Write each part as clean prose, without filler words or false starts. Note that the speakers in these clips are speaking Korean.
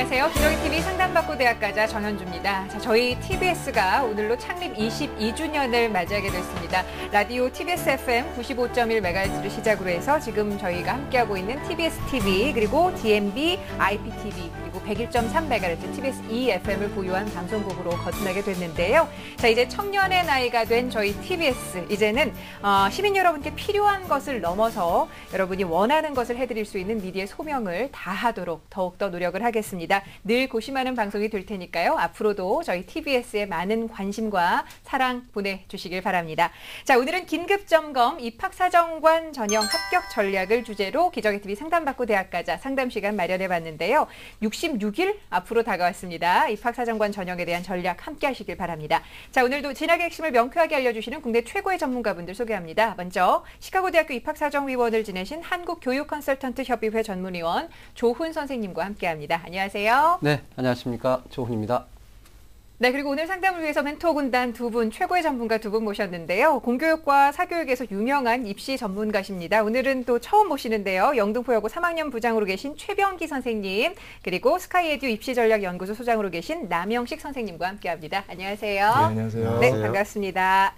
안녕하세요. 기정TV 상담받고 대학가자 전현주입니다. 자, 저희 TBS가 오늘로 창립 22주년을 맞이하게 됐습니다. 라디오 TBS FM 95.1MHz를 시작으로 해서 지금 저희가 함께하고 있는 TBS TV, 그리고 DMB, IPTV, 그리고 101.3MHz TBS EFM을 보유한 방송국으로 거듭나게 됐는데요. 자, 이제 청년의 나이가 된 저희 TBS, 이제는 시민 여러분께 필요한 것을 넘어서 여러분이 원하는 것을 해드릴 수 있는 미디어의 소명을 다하도록 더욱더 노력을 하겠습니다. 늘 고심하는 방송이 될 테니까요. 앞으로도 저희 TBS에 많은 관심과 사랑 보내주시길 바랍니다. 자, 오늘은 긴급점검 입학사정관 전형 합격 전략을 주제로 기정TV 상담받고 대학가자 상담 시간 마련해봤는데요. 66일 앞으로 다가왔습니다. 입학사정관 전형에 대한 전략 함께 하시길 바랍니다. 자, 오늘도 진학의 핵심을 명쾌하게 알려주시는 국내 최고의 전문가분들 소개합니다. 먼저 시카고대학교 입학사정위원을 지내신 한국교육컨설턴트협의회 전문위원 조훈 선생님과 함께합니다. 안녕하세요. 네, 안녕하십니까. 조훈입니다. 네, 그리고 오늘 상담을 위해서 멘토 군단 두 분, 최고의 전문가 두 분 모셨는데요. 공교육과 사교육에서 유명한 입시 전문가십니다. 오늘은 또 처음 모시는데요. 영등포여고 3학년 부장으로 계신 최병기 선생님, 그리고 스카이에듀 입시전략연구소 소장으로 계신 남영식 선생님과 함께합니다. 안녕하세요. 네, 안녕하세요. 네, 반갑습니다.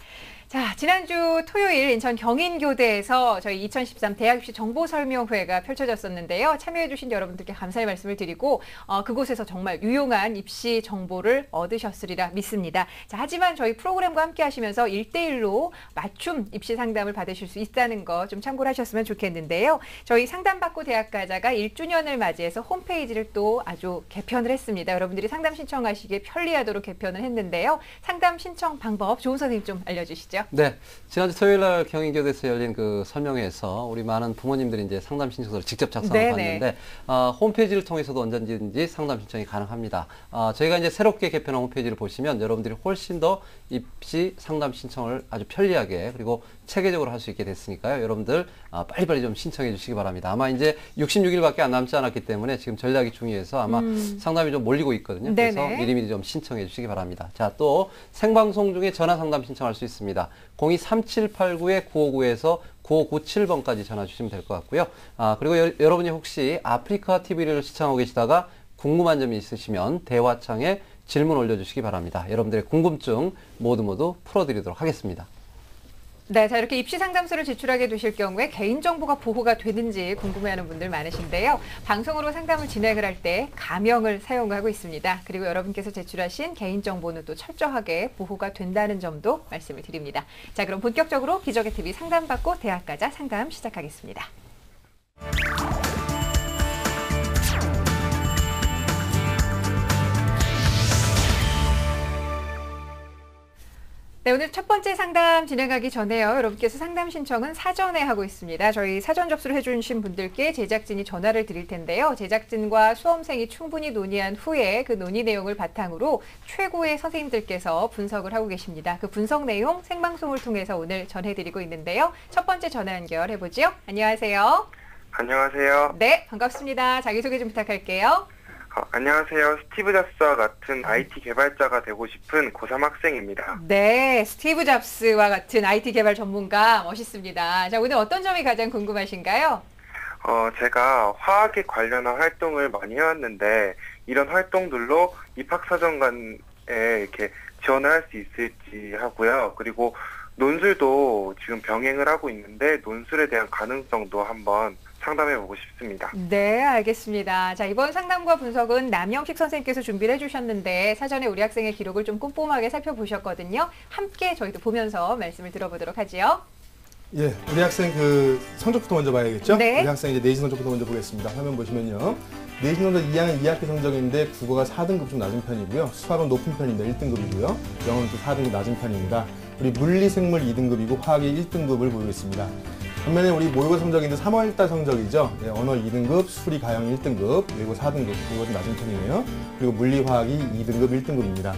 자, 지난주 토요일 인천 경인교대에서 저희 2013 대학입시 정보설명회가 펼쳐졌었는데요. 참여해주신 여러분들께 감사의 말씀을 드리고 그곳에서 정말 유용한 입시 정보를 얻으셨으리라 믿습니다. 자, 하지만 저희 프로그램과 함께 하시면서 1대1로 맞춤 입시 상담을 받으실 수 있다는 거 좀 참고를 하셨으면 좋겠는데요. 저희 상담받고 대학가자가 1주년을 맞이해서 홈페이지를 또 아주 개편을 했습니다. 여러분들이 상담 신청하시기에 편리하도록 개편을 했는데요. 상담 신청 방법 조훈 선생님 좀 알려주시죠. 네, 지난주 토요일 날 경인교대에서 열린 그 설명회에서 우리 많은 부모님들이 이제 상담 신청서를 직접 작성해 봤는데 홈페이지를 통해서도 언제든지 상담 신청이 가능합니다. 저희가 이제 새롭게 개편한 홈페이지를 보시면 여러분들이 훨씬 더 입시 상담 신청을 아주 편리하게 그리고 체계적으로 할 수 있게 됐으니까요. 여러분들 빨리빨리 좀 신청해 주시기 바랍니다. 아마 이제 66일밖에 안 남지 않았기 때문에 지금 전략이 중요해서 아마 상담이 좀 몰리고 있거든요. 그래서 미리미리 좀 신청해 주시기 바랍니다. 자, 또 생방송 중에 전화 상담 신청할 수 있습니다. 02-3789-9559에서 9597번까지 전화 주시면 될 것 같고요. 그리고 여러분이 혹시 아프리카 TV를 시청하고 계시다가 궁금한 점이 있으시면 대화창에 질문 올려주시기 바랍니다. 여러분들의 궁금증 모두 풀어드리도록 하겠습니다. 네, 자, 이렇게 입시 상담소를 제출하게 되실 경우에 개인정보가 보호가 되는지 궁금해하는 분들 많으신데요. 방송으로 상담을 진행을 할 때 가명을 사용하고 있습니다. 그리고 여러분께서 제출하신 개인정보는 또 철저하게 보호가 된다는 점도 말씀을 드립니다. 자, 그럼 본격적으로 기정TV 상담받고 대학가자 상담 시작하겠습니다. 네, 오늘 첫 번째 상담 진행하기 전에요. 여러분께서 상담 신청은 사전에 하고 있습니다. 저희 사전 접수를 해주신 분들께 제작진이 전화를 드릴 텐데요. 제작진과 수험생이 충분히 논의한 후에 그 논의 내용을 바탕으로 최고의 선생님들께서 분석을 하고 계십니다. 그 분석 내용 생방송을 통해서 오늘 전해드리고 있는데요. 첫 번째 전화 연결해보죠. 안녕하세요. 안녕하세요. 네, 반갑습니다. 자기소개 좀 부탁할게요. 안녕하세요. 스티브 잡스와 같은 IT 개발자가 되고 싶은 고3 학생입니다. 네, 스티브 잡스와 같은 IT 개발 전문가 멋있습니다. 자, 오늘 어떤 점이 가장 궁금하신가요? 제가 화학에 관련한 활동을 많이 해왔는데 이런 활동들로 입학사정관에 이렇게 지원을 할 수 있을지 하고요. 그리고 논술도 지금 병행을 하고 있는데 논술에 대한 가능성도 한번 상담해보고 싶습니다. 네, 알겠습니다. 자, 이번 상담과 분석은 남영식 선생님께서 준비를 해주셨는데 사전에 우리 학생의 기록을 좀 꼼꼼하게 살펴보셨거든요. 함께 저희도 보면서 말씀을 들어보도록 하지요. 예, 우리 학생 그 성적부터 먼저 봐야겠죠? 네. 우리 학생 이제 내신 성적부터 먼저 보겠습니다. 화면 보시면요. 내신 성적 2학년 2학기 성적인데 국어가 4등급 좀 낮은 편이고요. 수학은 높은 편입니다. 1등급이고요. 영어는 또 4등급 낮은 편입니다. 우리 물리, 생물 2등급이고 화학이 1등급을 보이고 있습니다. 반면에 우리 모의고사 성적인데 3월달 성적이죠. 네, 언어 2등급, 수리, 가영 1등급, 그리고 4등급, 그거 좀 낮은 편이네요. 그리고 물리, 화학이 2등급, 1등급입니다.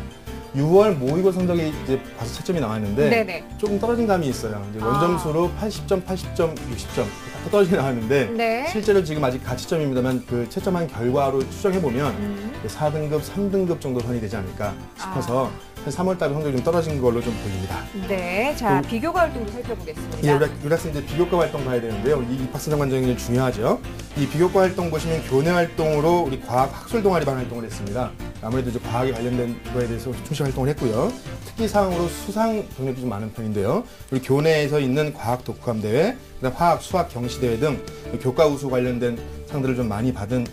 6월 모의고사 성적이 이제 봐서 채점이 나왔는데 조금 떨어진 감이 있어요. 이제 원점수로 80점, 80점, 60점 다 떨어지게 나왔는데 실제로 지금 아직 가치점입니다만 그 채점한 결과로 추정해보면 4등급, 3등급 정도 선이 되지 않을까 싶어서 그래서 3월 달에 성적이 좀 떨어진 걸로 좀 보입니다. 네, 자 비교과 활동도 살펴보겠습니다. 예, 우리 학생 이제 비교과 활동 봐야 되는데요. 이 입학사정 과정이 중요하죠. 이 비교과 활동 보시면 교내 활동으로 우리 과학 학술 동아리반 활동을 했습니다. 아무래도 이제 과학에 관련된 거에 대해서 충실히 활동을 했고요. 특기 사항으로 수상 경력이 좀 많은 편인데요. 우리 교내에서 있는 과학 독후감 대회, 그다음 화학, 수학 경시 대회 등 교과 우수 관련된 상들을 좀 많이 받은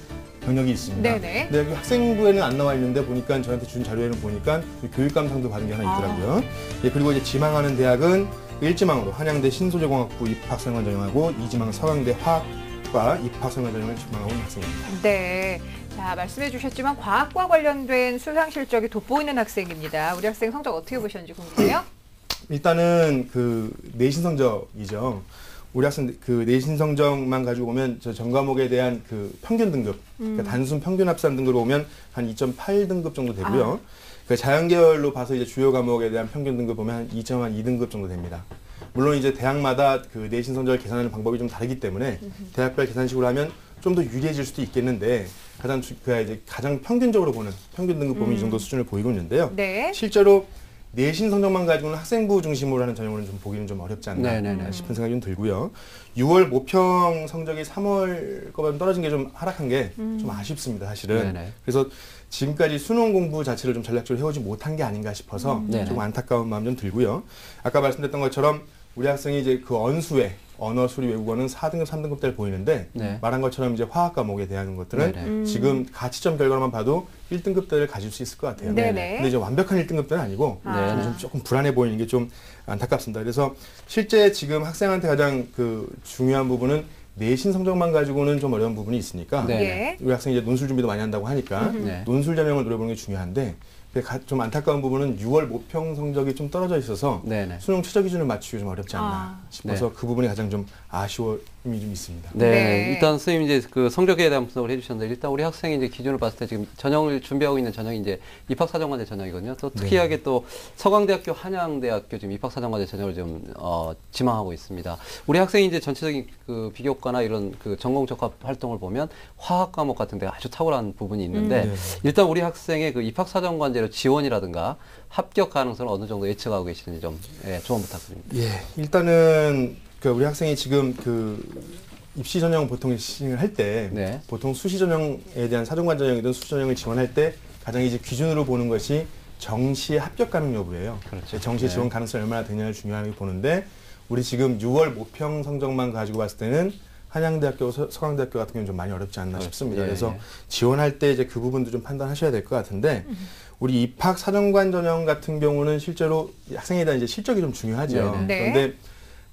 경력이 있습니다. 네네. 근데 여기 학생부에는 안 나와 있는데 보니까 저한테 준 자료에는 보니까 교육감상도 받은 게 하나 있더라고요. 예, 그리고 이제 지망하는 대학은 1지망으로 한양대 신소재공학부 입학사정관 전형하고 2지망 서강대 화학과 입학사정관 전형을 지망하고 있는 학생입니다. 네. 자, 말씀해 주셨지만 과학과 관련된 수상 실적이 돋보이는 학생입니다. 우리 학생 성적 어떻게 보셨는지 궁금해요? 일단은 그 내신 성적이죠. 우리 학생 그 내신 성적만 가지고 보면 저 전 과목에 대한 그 평균 등급, 그러니까 단순 평균 합산 등급으로 보면 한 2.8등급 정도 되고요. 그 자연계열로 봐서 이제 주요 과목에 대한 평균 등급 보면 한 2.2등급 정도 됩니다. 물론 이제 대학마다 그 내신 성적을 계산하는 방법이 좀 다르기 때문에 대학별 계산식으로 하면 좀 더 유리해질 수도 있겠는데 가장 평균적으로 보는 평균 등급 보면 이 정도 수준을 보이고 있는데요. 네. 실제로 내신 성적만 가지고는 학생부 중심으로 하는 전형은 좀 보기는 좀 어렵지 않나 싶은 생각이 좀 들고요. 6월 모평 성적이 3월 거보다 떨어진 게 좀 하락한 게 좀 아쉽습니다, 사실은. 네네. 그래서 지금까지 수능 공부 자체를 좀 전략적으로 해오지 못한 게 아닌가 싶어서 조금 안타까운 마음 좀 들고요. 아까 말씀드렸던 것처럼 우리 학생이 이제 그 언수회, 언어, 수리, 외국어는 4등급, 3등급대를 보이는데 말한 것처럼 이제 화학 과목에 대한 것들은 지금 가치점 결과로만 봐도 1등급대를 가질 수 있을 것 같아요. 근데 이제 완벽한 1등급대는 아니고 좀 조금 불안해 보이는 게 좀 안타깝습니다. 그래서 실제 지금 학생한테 가장 그 중요한 부분은 내신 성적만 가지고는 좀 어려운 부분이 있으니까 우리 학생이 이제 논술 준비도 많이 한다고 하니까 논술 전형을 노려보는 게 중요한데 좀 안타까운 부분은 6월 모평 성적이 좀 떨어져 있어서 수능 최저 기준을 맞추기 좀 어렵지 않나 싶어서 그 부분이 가장 좀 아쉬움이 좀 있습니다. 네, 일단 선생님 이제 그 성적에 대한 분석을 해주셨는데 일단 우리 학생이 이제 기준을 봤을 때 지금 전형을 준비하고 있는 전형이 이제 입학사정관제 전형이거든요. 또 특이하게 또 서강대학교, 한양대학교 지금 입학사정관제 전형을 좀 지망하고 있습니다. 우리 학생이 이제 전체적인 그 비교과나 이런 그 전공 적합 활동을 보면 화학 과목 같은 데 아주 탁월한 부분이 있는데 일단 우리 학생의 그 입학사정관제로 지원이라든가 합격 가능성을 어느 정도 예측하고 계시는지 좀 조언 부탁드립니다. 예, 일단은 그 우리 학생이 지금 그 입시 전형 보통 시행을 할 때 보통 수시 전형에 대한 사정관 전형이든 수시 전형을 지원할 때 가장 이제 기준으로 보는 것이 정시 합격 가능 여부예요. 그렇죠. 정시 지원 가능성이 얼마나 되냐를 중요하게 보는데 우리 지금 6월 모평 성적만 가지고 봤을 때는 한양대학교, 서강대학교 같은 경우는 좀 많이 어렵지 않나 싶습니다. 그래서 지원할 때 이제 그 부분도 좀 판단하셔야 될 것 같은데 우리 입학 사정관 전형 같은 경우는 실제로 학생에 대한 이제 실적이 좀 중요하죠. 그런데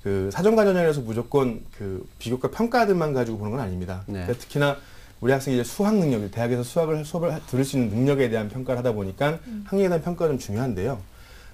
그 사정관 전형에서 무조건 그 비교과 평가들만 가지고 보는 건 아닙니다. 그러니까 특히나 우리 학생이 이제 수학 능력, 대학에서 수업을 들을 수 있는 능력에 대한 평가를 하다 보니까 학력에 대한 평가가 좀 중요한데요.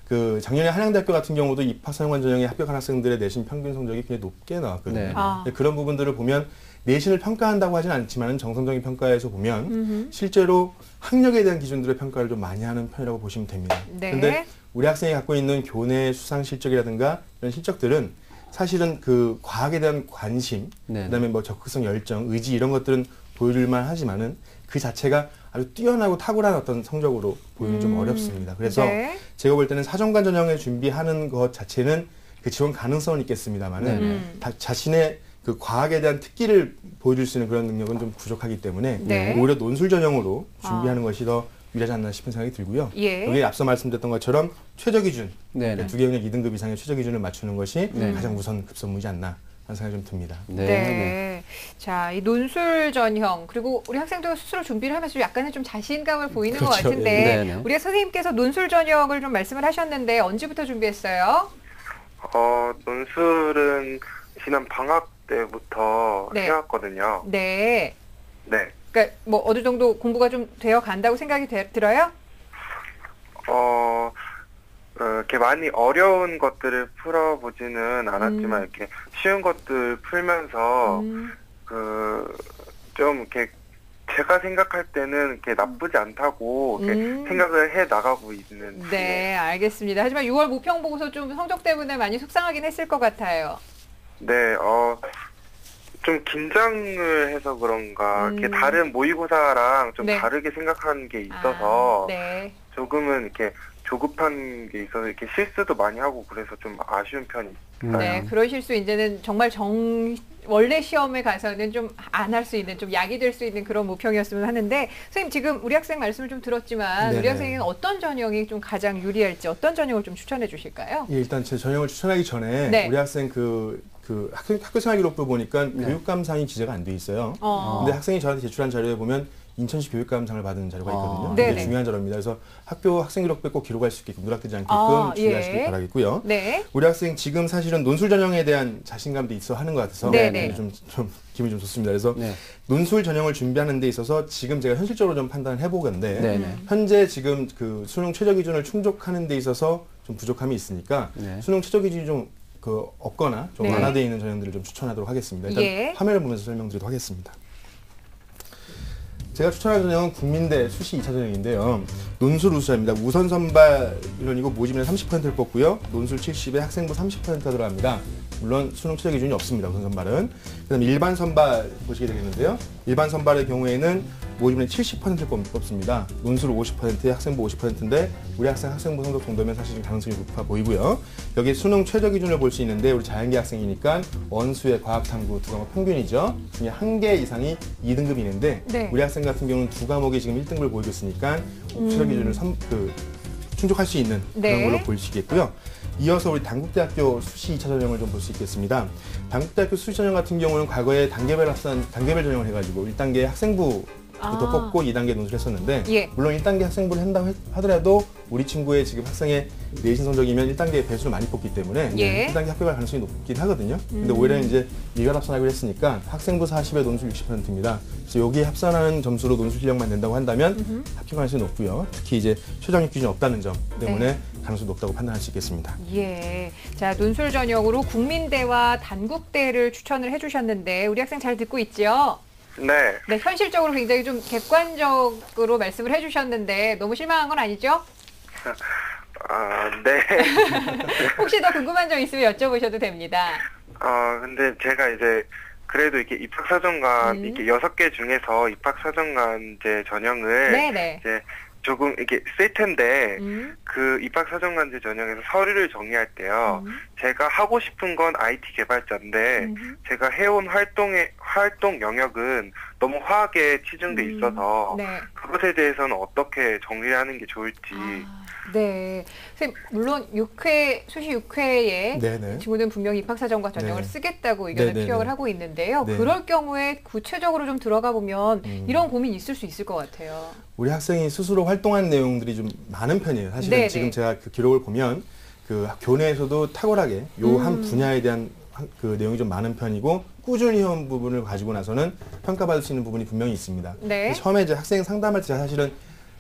그 작년에 한양대학교 같은 경우도 입학 사정관 전형에 합격한 학생들의 내신 평균 성적이 굉장히 높게 나왔거든요. 그런 부분들을 보면 내신을 평가한다고 하진 않지만 정성적인 평가에서 보면 실제로 학력에 대한 기준들의 평가를 좀 많이 하는 편이라고 보시면 됩니다. 그런데 우리 학생이 갖고 있는 교내 수상 실적이라든가 이런 실적들은 사실은 그 과학에 대한 관심, 그다음에 뭐 적극성, 열정, 의지 이런 것들은 보여줄만 하지만은 그 자체가 아주 뛰어나고 탁월한 어떤 성적으로 보이긴 좀 어렵습니다. 그래서 제가 볼 때는 사정관 전형을 준비하는 것 자체는 그 지원 가능성은 있겠습니다만은 자신의 그 과학에 대한 특기를 보여줄 수 있는 그런 능력은 좀 부족하기 때문에 오히려 논술 전형으로 준비하는 것이 더 유리하지 않나 싶은 생각이 들고요. 여기 앞서 말씀드렸던 것처럼 최저 기준, 두 개 영역 2등급 이상의 최저 기준을 맞추는 것이 가장 우선 급선무이지 않나 하는 생각이 좀 듭니다. 자, 이 논술 전형 그리고 우리 학생도 스스로 준비를 하면서 약간의 좀 자신감을 보이는 것 같은데 우리 선생님께서 논술 전형을 좀 말씀을 하셨는데 언제부터 준비했어요? 논술은 지난 방학 때부터 해왔거든요. 그러니까 뭐 어느 정도 공부가 좀 되어 간다고 생각이 들어요? 이렇게 많이 어려운 것들을 풀어보지는 않았지만 이렇게 쉬운 것들 풀면서 좀 이렇게 제가 생각할 때는 이렇게 나쁘지 않다고 이렇게 생각을 해 나가고 있는. 네, 알겠습니다. 하지만 6월 모평 보고서 좀 성적 때문에 많이 속상하긴 했을 것 같아요. 좀 긴장을 해서 그런가 이렇게 다른 모의고사랑 좀 다르게 생각하는 게 있어서 조금은 이렇게 조급한 게 있어서 이렇게 실수도 많이 하고 그래서 좀 아쉬운 편이 있어요. 네, 그런 실수 이제는 정말 원래 시험에 가서는 좀 안 할 수 있는, 좀 약이 될 수 있는 그런 모평이었으면 하는데, 선생님 지금 우리 학생 말씀을 좀 들었지만 네네. 우리 학생은 어떤 전형이 좀 가장 유리할지, 어떤 전형을 좀 추천해 주실까요? 예, 일단 제 전형을 추천하기 전에 네. 우리 학생 학교 생활 기록부 보니까 네. 교육감상이 기재가 안 돼 있어요. 근데 학생이 저한테 제출한 자료에 보면 인천시 교육감상을 받은 자료가 있거든요. 네네. 이게 중요한 자료입니다. 그래서 학교 학생 기록부에 꼭 기록할 수 있게끔 누락되지 않게끔 주의하시길 예. 바라겠고요. 네. 우리 학생 지금 사실은 논술 전형에 대한 자신감도 있어 하는 것 같아서 네네. 좀 기분이 좀 좋습니다. 그래서 네. 논술 전형을 준비하는 데 있어서 지금 제가 현실적으로 좀 판단을 해보건데 네네. 현재 지금 그 수능 최저 기준을 충족하는 데 있어서 좀 부족함이 있으니까 네. 수능 최저 기준이 좀 없거나 좀 네. 완화되어 있는 전형들을 좀 추천하도록 하겠습니다. 일단 예. 화면을 보면서 설명드리도록 하겠습니다. 제가 추천하는 전형은 국민대 수시 2차 전형인데요. 논술 우수자입니다. 우선 선발 이론이고 모집에 30%를 뽑고요. 논술 70에 학생부 30%가 들어갑니다. 물론 수능 최저 기준이 없습니다. 우선 선발은. 그다음에 일반 선발 보시게 되겠는데요. 일반 선발의 경우에는 모집에 70%를 뽑습니다. 논술 50%에 학생부 50%인데 우리 학생부 성적 정도면 사실 가능성이 높아 보이고요. 여기 수능 최저 기준을 볼 수 있는데 우리 자연계 학생이니까 원수의 과학탐구 두 과목 평균이죠. 중에 한 개 이상이 2등급이 있는데 네. 우리 학생 같은 경우는 두 과목이 지금 1등급을 보이고 있으니까 최저 기준을 충족할 수 있는 그런 네. 걸로 보이시겠고요. 이어서 우리 단국대학교 수시 2차 전형을 좀 볼 수 있겠습니다. 단국대학교 수시 전형 같은 경우는 과거에 단계별 전형을 해가지고 1단계 학생부부터 뽑고 2단계 논술을 했었는데 예. 물론 1단계 학생부를 한다고 하더라도 우리 친구의 지금 학생의 내신 성적이면 1단계 배수를 많이 뽑기 때문에 예. 1단계 합격할 가능성이 높긴 하거든요. 근데 오히려 이제 일괄 합산하기로 했으니까 학생부 40에 논술 60%입니다. 그래서 여기에 합산하는 점수로 논술 실력만 된다고 한다면 합격 가능성이 높고요. 특히 이제 최저학력 기준이 없다는 점 때문에 네. 가능성이 높다고 판단할 수 있겠습니다. 예. 자, 논술 전형으로 국민대와 단국대를 추천을 해주셨는데 우리 학생 잘 듣고 있죠? 네. 네, 현실적으로 굉장히 좀 객관적으로 말씀을 해주셨는데 너무 실망한 건 아니죠? 네. 혹시 더 궁금한 점 있으면 여쭤보셔도 됩니다. 근데 제가 이제 그래도 이렇게 입학사정관 이렇게 6개 중에서 입학사정관제 전형을 네네. 이제 조금 이렇게 쓸 텐데 음. 그 입학사정관제 전형에서 서류를 정리할 때요. 제가 하고 싶은 건 IT 개발자인데 제가 해온 활동 영역은 너무 화학에 치중돼 있어서 네. 그것에 대해서는 어떻게 정리를 하는 게 좋을지. 네. 선생님, 물론 수시 6회에 네네. 친구들은 분명히 입학사정과 전형을 네. 쓰겠다고 의견을 네네네. 피력을 하고 있는데요. 네. 그럴 경우에 구체적으로 좀 들어가 보면 이런 고민이 있을 수 있을 것 같아요. 우리 학생이 스스로 활동한 내용들이 좀 많은 편이에요. 사실은 네네. 지금 제가 그 기록을 보면 그 교내에서도 탁월하게 요 한 분야에 대한 그 내용이 좀 많은 편이고 꾸준히 해온 부분을 가지고 나서는 평가받을 수 있는 부분이 분명히 있습니다. 네. 처음에 이제 학생 상담할 때 제가 사실은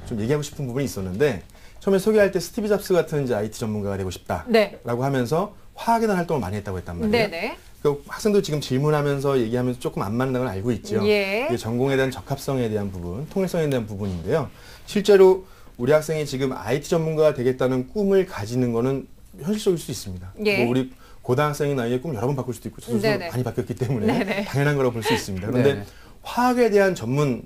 좀 얘기하고 싶은 부분이 있었는데 처음에 소개할 때 스티브 잡스 같은 이제 IT 전문가가 되고 싶다라고 네. 하면서 화학에 대한 활동을 많이 했다고 했단 말이에요. 네네. 그 학생들 지금 질문하면서 얘기하면서 조금 안 맞는다는 걸 알고 있죠. 예. 이게 전공에 대한 적합성에 대한 부분, 통일성에 대한 부분인데요. 실제로 우리 학생이 지금 IT 전문가가 되겠다는 꿈을 가지는 거는 현실적일 수 있습니다. 예. 뭐 우리 고등학생이 나이에 꿈 여러 번 바꿀 수도 있고 저도 네네. 많이 바뀌었기 때문에 네네. 당연한 거라고 볼 수 있습니다. 그런데 네네. 화학에 대한 전문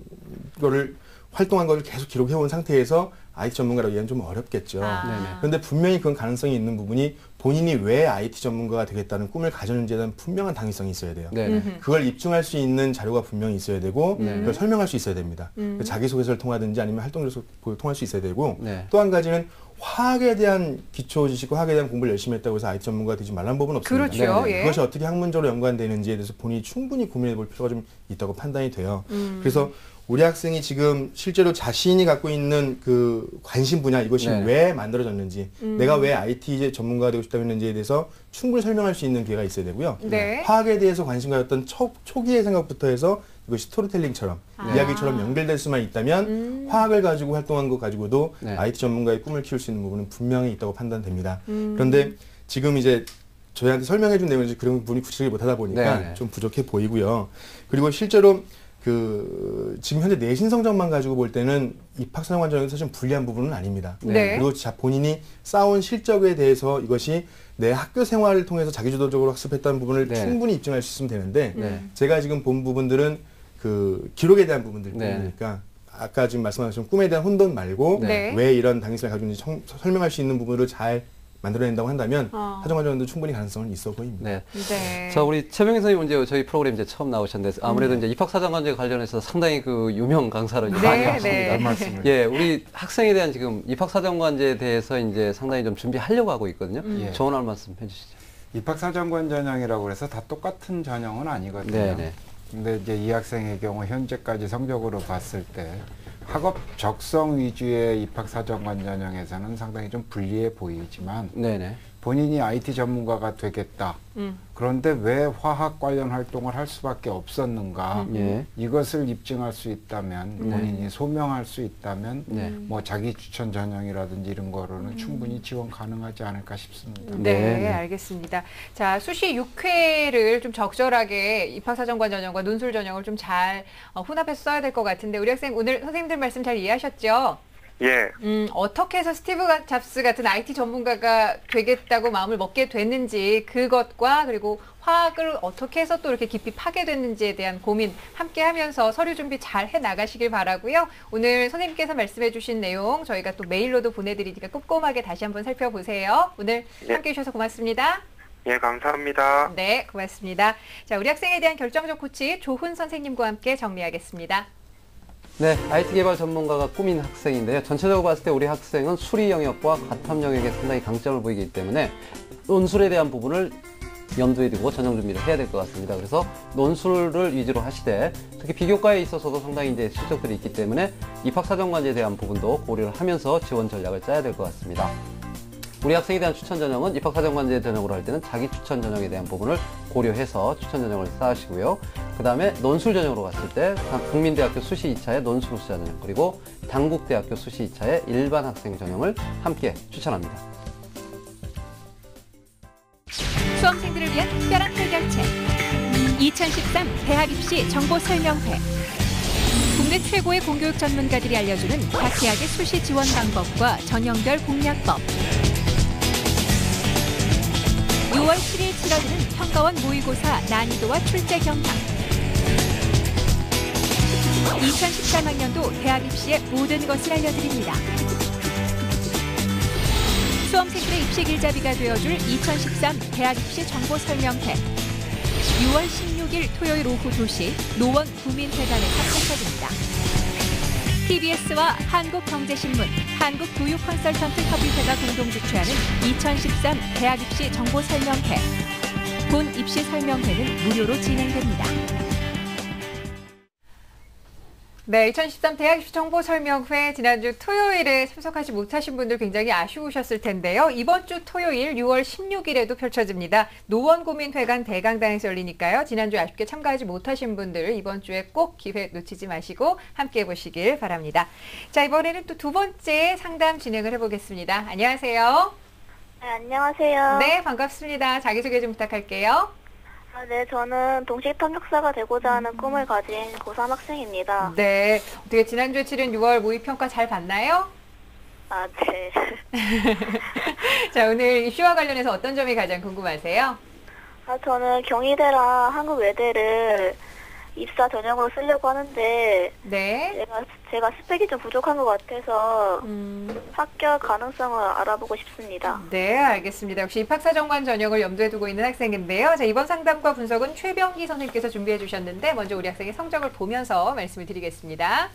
거를 활동한 거를 계속 기록해온 상태에서 IT 전문가라고 얘기하면 좀 어렵겠죠. 네네. 그런데 분명히 그건 가능성이 있는 부분이 본인이 왜 IT 전문가가 되겠다는 꿈을 가졌는지에 대한 분명한 당위성이 있어야 돼요. 네. 그걸 입증할 수 있는 자료가 분명히 있어야 되고 네. 그걸 설명할 수 있어야 됩니다. 자기소개서를 통하든지 아니면 활동조서 통할 수 있어야 되고 네. 또 한 가지는 화학에 대한 기초 지식과 화학에 대한 공부를 열심히 했다고 해서 IT 전문가가 되지 말라는 법은 없습니다. 그렇죠. 네. 예. 그것이 어떻게 학문적으로 연관되는지에 대해서 본인이 충분히 고민해 볼 필요가 좀 있다고 판단이 돼요. 그래서 우리 학생이 지금 실제로 자신이 갖고 있는 그 관심 분야 이것이 네. 왜 만들어졌는지 내가 왜 IT 전문가가 되고 싶다고 했는지에 대해서 충분히 설명할 수 있는 기회가 있어야 되고요. 네. 화학에 대해서 관심 가졌던 초기의 생각부터 해서 이것이 스토리텔링처럼 이야기처럼 연결될 수만 있다면 화학을 가지고 활동한 것 가지고도 네. IT 전문가의 꿈을 키울 수 있는 부분은 분명히 있다고 판단됩니다. 그런데 지금 이제 저희한테 설명해 준 내용을 그런 부분이 구체적이 못하다 보니까 네네. 좀 부족해 보이고요. 그리고 실제로 지금 현재 내신 성적만 가지고 볼 때는 입학사정관 전형에서 사실 불리한 부분은 아닙니다. 네. 그리고 본인이 쌓아온 실적에 대해서 이것이 내 학교 생활을 통해서 자기주도적으로 학습했다는 부분을 네. 충분히 입증할 수 있으면 되는데 네. 제가 지금 본 부분들은 그 기록에 대한 부분들이니까 네. 아까 지금 말씀하신 꿈에 대한 혼돈 말고 네. 왜 이런 당위성을 가지고 있는지 설명할 수 있는 부분을 잘 만들어낸다고 한다면 사정관전도 충분히 가능성은 있어 보입니다. 네. 네. 자, 우리 최명희 선생님 이제 저희 프로그램 이제 처음 나오셨는데 아무래도 이제 입학사정관제 관련해서 상당히 그 유명 강사를 네, 많이 네. 하십니다. 예, 우리 학생에 대한 지금 입학사정관제에 대해서 이제 상당히 좀 준비하려고 하고 있거든요. 예. 조언할 말씀 해주시죠. 입학사정관 전형이라고 해서 다 똑같은 전형은 아니거든요. 네네. 근데 이제 이 학생의 경우 현재까지 성적으로 봤을 때 학업 적성 위주의 입학사정관 전형에서는 상당히 좀 불리해 보이지만 네네. 본인이 IT 전문가가 되겠다. 그런데 왜 화학 관련 활동을 할 수밖에 없었는가? 예. 이것을 입증할 수 있다면 본인이 소명할 수 있다면 네. 뭐 자기 추천 전형이라든지 이런 거로는 충분히 지원 가능하지 않을까 싶습니다. 네, 네. 알겠습니다. 자, 수시 6회를 좀 적절하게 입학사정관 전형과 논술 전형을 좀 잘 혼합해서 써야 될 것 같은데 우리 학생 오늘 선생님들 말씀 잘 이해하셨죠? 예. 어떻게 해서 스티브 잡스 같은 IT 전문가가 되겠다고 마음을 먹게 됐는지 그것과 그리고 화학을 어떻게 해서 또 이렇게 깊이 파게 됐는지에 대한 고민 함께 하면서 서류 준비 잘 해 나가시길 바라고요. 오늘 선생님께서 말씀해 주신 내용 저희가 또 메일로도 보내드리니까 꼼꼼하게 다시 한번 살펴보세요. 오늘 함께 해주셔서 고맙습니다. 예, 감사합니다. 네, 고맙습니다. 자, 우리 학생에 대한 결정적 코치 조훈 선생님과 함께 정리하겠습니다. 네, IT 개발 전문가가 꿈인 학생인데요. 전체적으로 봤을 때 우리 학생은 수리 영역과 과탐 영역에 상당히 강점을 보이기 때문에 논술에 대한 부분을 염두에 두고 전형 준비를 해야 될 것 같습니다. 그래서 논술을 위주로 하시되 특히 비교과에 있어서도 상당히 이제 실적들이 있기 때문에 입학사정관제에 대한 부분도 고려를 하면서 지원 전략을 짜야 될 것 같습니다. 우리 학생에 대한 추천 전형은 입학사정관제 전형으로 할 때는 자기 추천 전형에 대한 부분을 고려해서 추천 전형을 쌓으시고요. 그 다음에 논술 전형으로 갔을 때 국민대학교 수시 2차의 논술 수시 전형 그리고 당국대학교 수시 2차의 일반 학생 전형을 함께 추천합니다. 수험생들을 위한 특별한 해결책 2013 대학 입시 정보 설명회 국내 최고의 공교육 전문가들이 알려주는 각 대학의 수시 지원 방법과 전형별 공략법 6월 7일 치러지는 평가원 모의고사 난이도와 출제 경향 2013학년도 대학 입시의 모든 것을 알려드립니다. 수험생들의 입시 길잡이가 되어줄 2013 대학 입시 정보 설명회 6월 16일 토요일 오후 2시 노원 구민회관에서 펼쳐집니다. TBS와 한국경제신문, 한국교육컨설턴트 협의회가 공동 주최하는 2013 대학 입시 정보 설명회. 본 입시 설명회는 무료로 진행됩니다. 네, 2013 대학입시 정보설명회 지난주 토요일에 참석하지 못하신 분들 굉장히 아쉬우셨을 텐데요. 이번 주 토요일 6월 16일에도 펼쳐집니다. 노원구민회관 대강당에서 열리니까요. 지난주 아쉽게 참가하지 못하신 분들 이번 주에 꼭 기회 놓치지 마시고 함께 해보시길 바랍니다. 자, 이번에는 또 두 번째 상담 진행을 해보겠습니다. 안녕하세요. 네, 안녕하세요. 네, 반갑습니다. 자기소개 좀 부탁할게요. 네, 저는 동식통역사가 되고자 하는 꿈을 가진 고3 학생입니다. 네, 어떻게 지난주에 치른 6월 모의평가 잘 봤나요? 아, 네. 자, 오늘 입시와 관련해서 어떤 점이 가장 궁금하세요? 저는 경희대랑 한국외대를 입사 전형으로 쓰려고 하는데 네. 제가 스펙이 좀 부족한 것 같아서 합격 가능성을 알아보고 싶습니다. 네, 알겠습니다. 역시 입학사정관 전형을 염두에 두고 있는 학생인데요. 자, 이번 상담과 분석은 최병기 선생님께서 준비해 주셨는데 먼저 우리 학생의 성적을 보면서 말씀을 드리겠습니다.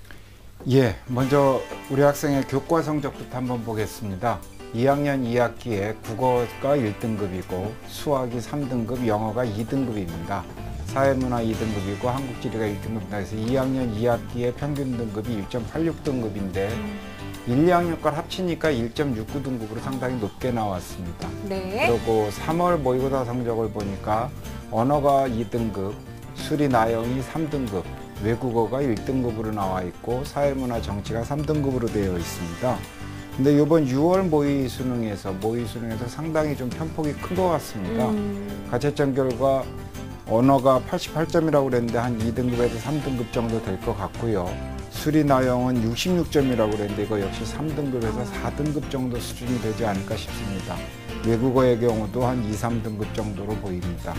예, 먼저 우리 학생의 교과 성적부터 한번 보겠습니다. 2학년 2학기에 국어가 1등급이고 수학이 3등급, 영어가 2등급입니다. 사회문화 2등급이고 한국지리가 1등급이다. 그래서 2학년 2학기의 평균 등급이 1.86등급인데 1, 2학년 걸 합치니까 1.69등급으로 상당히 높게 나왔습니다. 네. 그리고 3월 모의고사 성적을 보니까 언어가 2등급, 수리 나영이 3등급, 외국어가 1등급으로 나와 있고 사회문화 정치가 3등급으로 되어 있습니다. 근데 이번 6월 모의 수능에서 상당히 좀 편폭이 큰 것 같습니다. 가채점 결과 언어가 88점이라고 그랬는데 한 2등급에서 3등급 정도 될 것 같고요. 수리 나영은 66점이라고 그랬는데 이거 역시 3등급에서 4등급 정도 수준이 되지 않을까 싶습니다. 외국어의 경우도 한 2, 3등급 정도로 보입니다.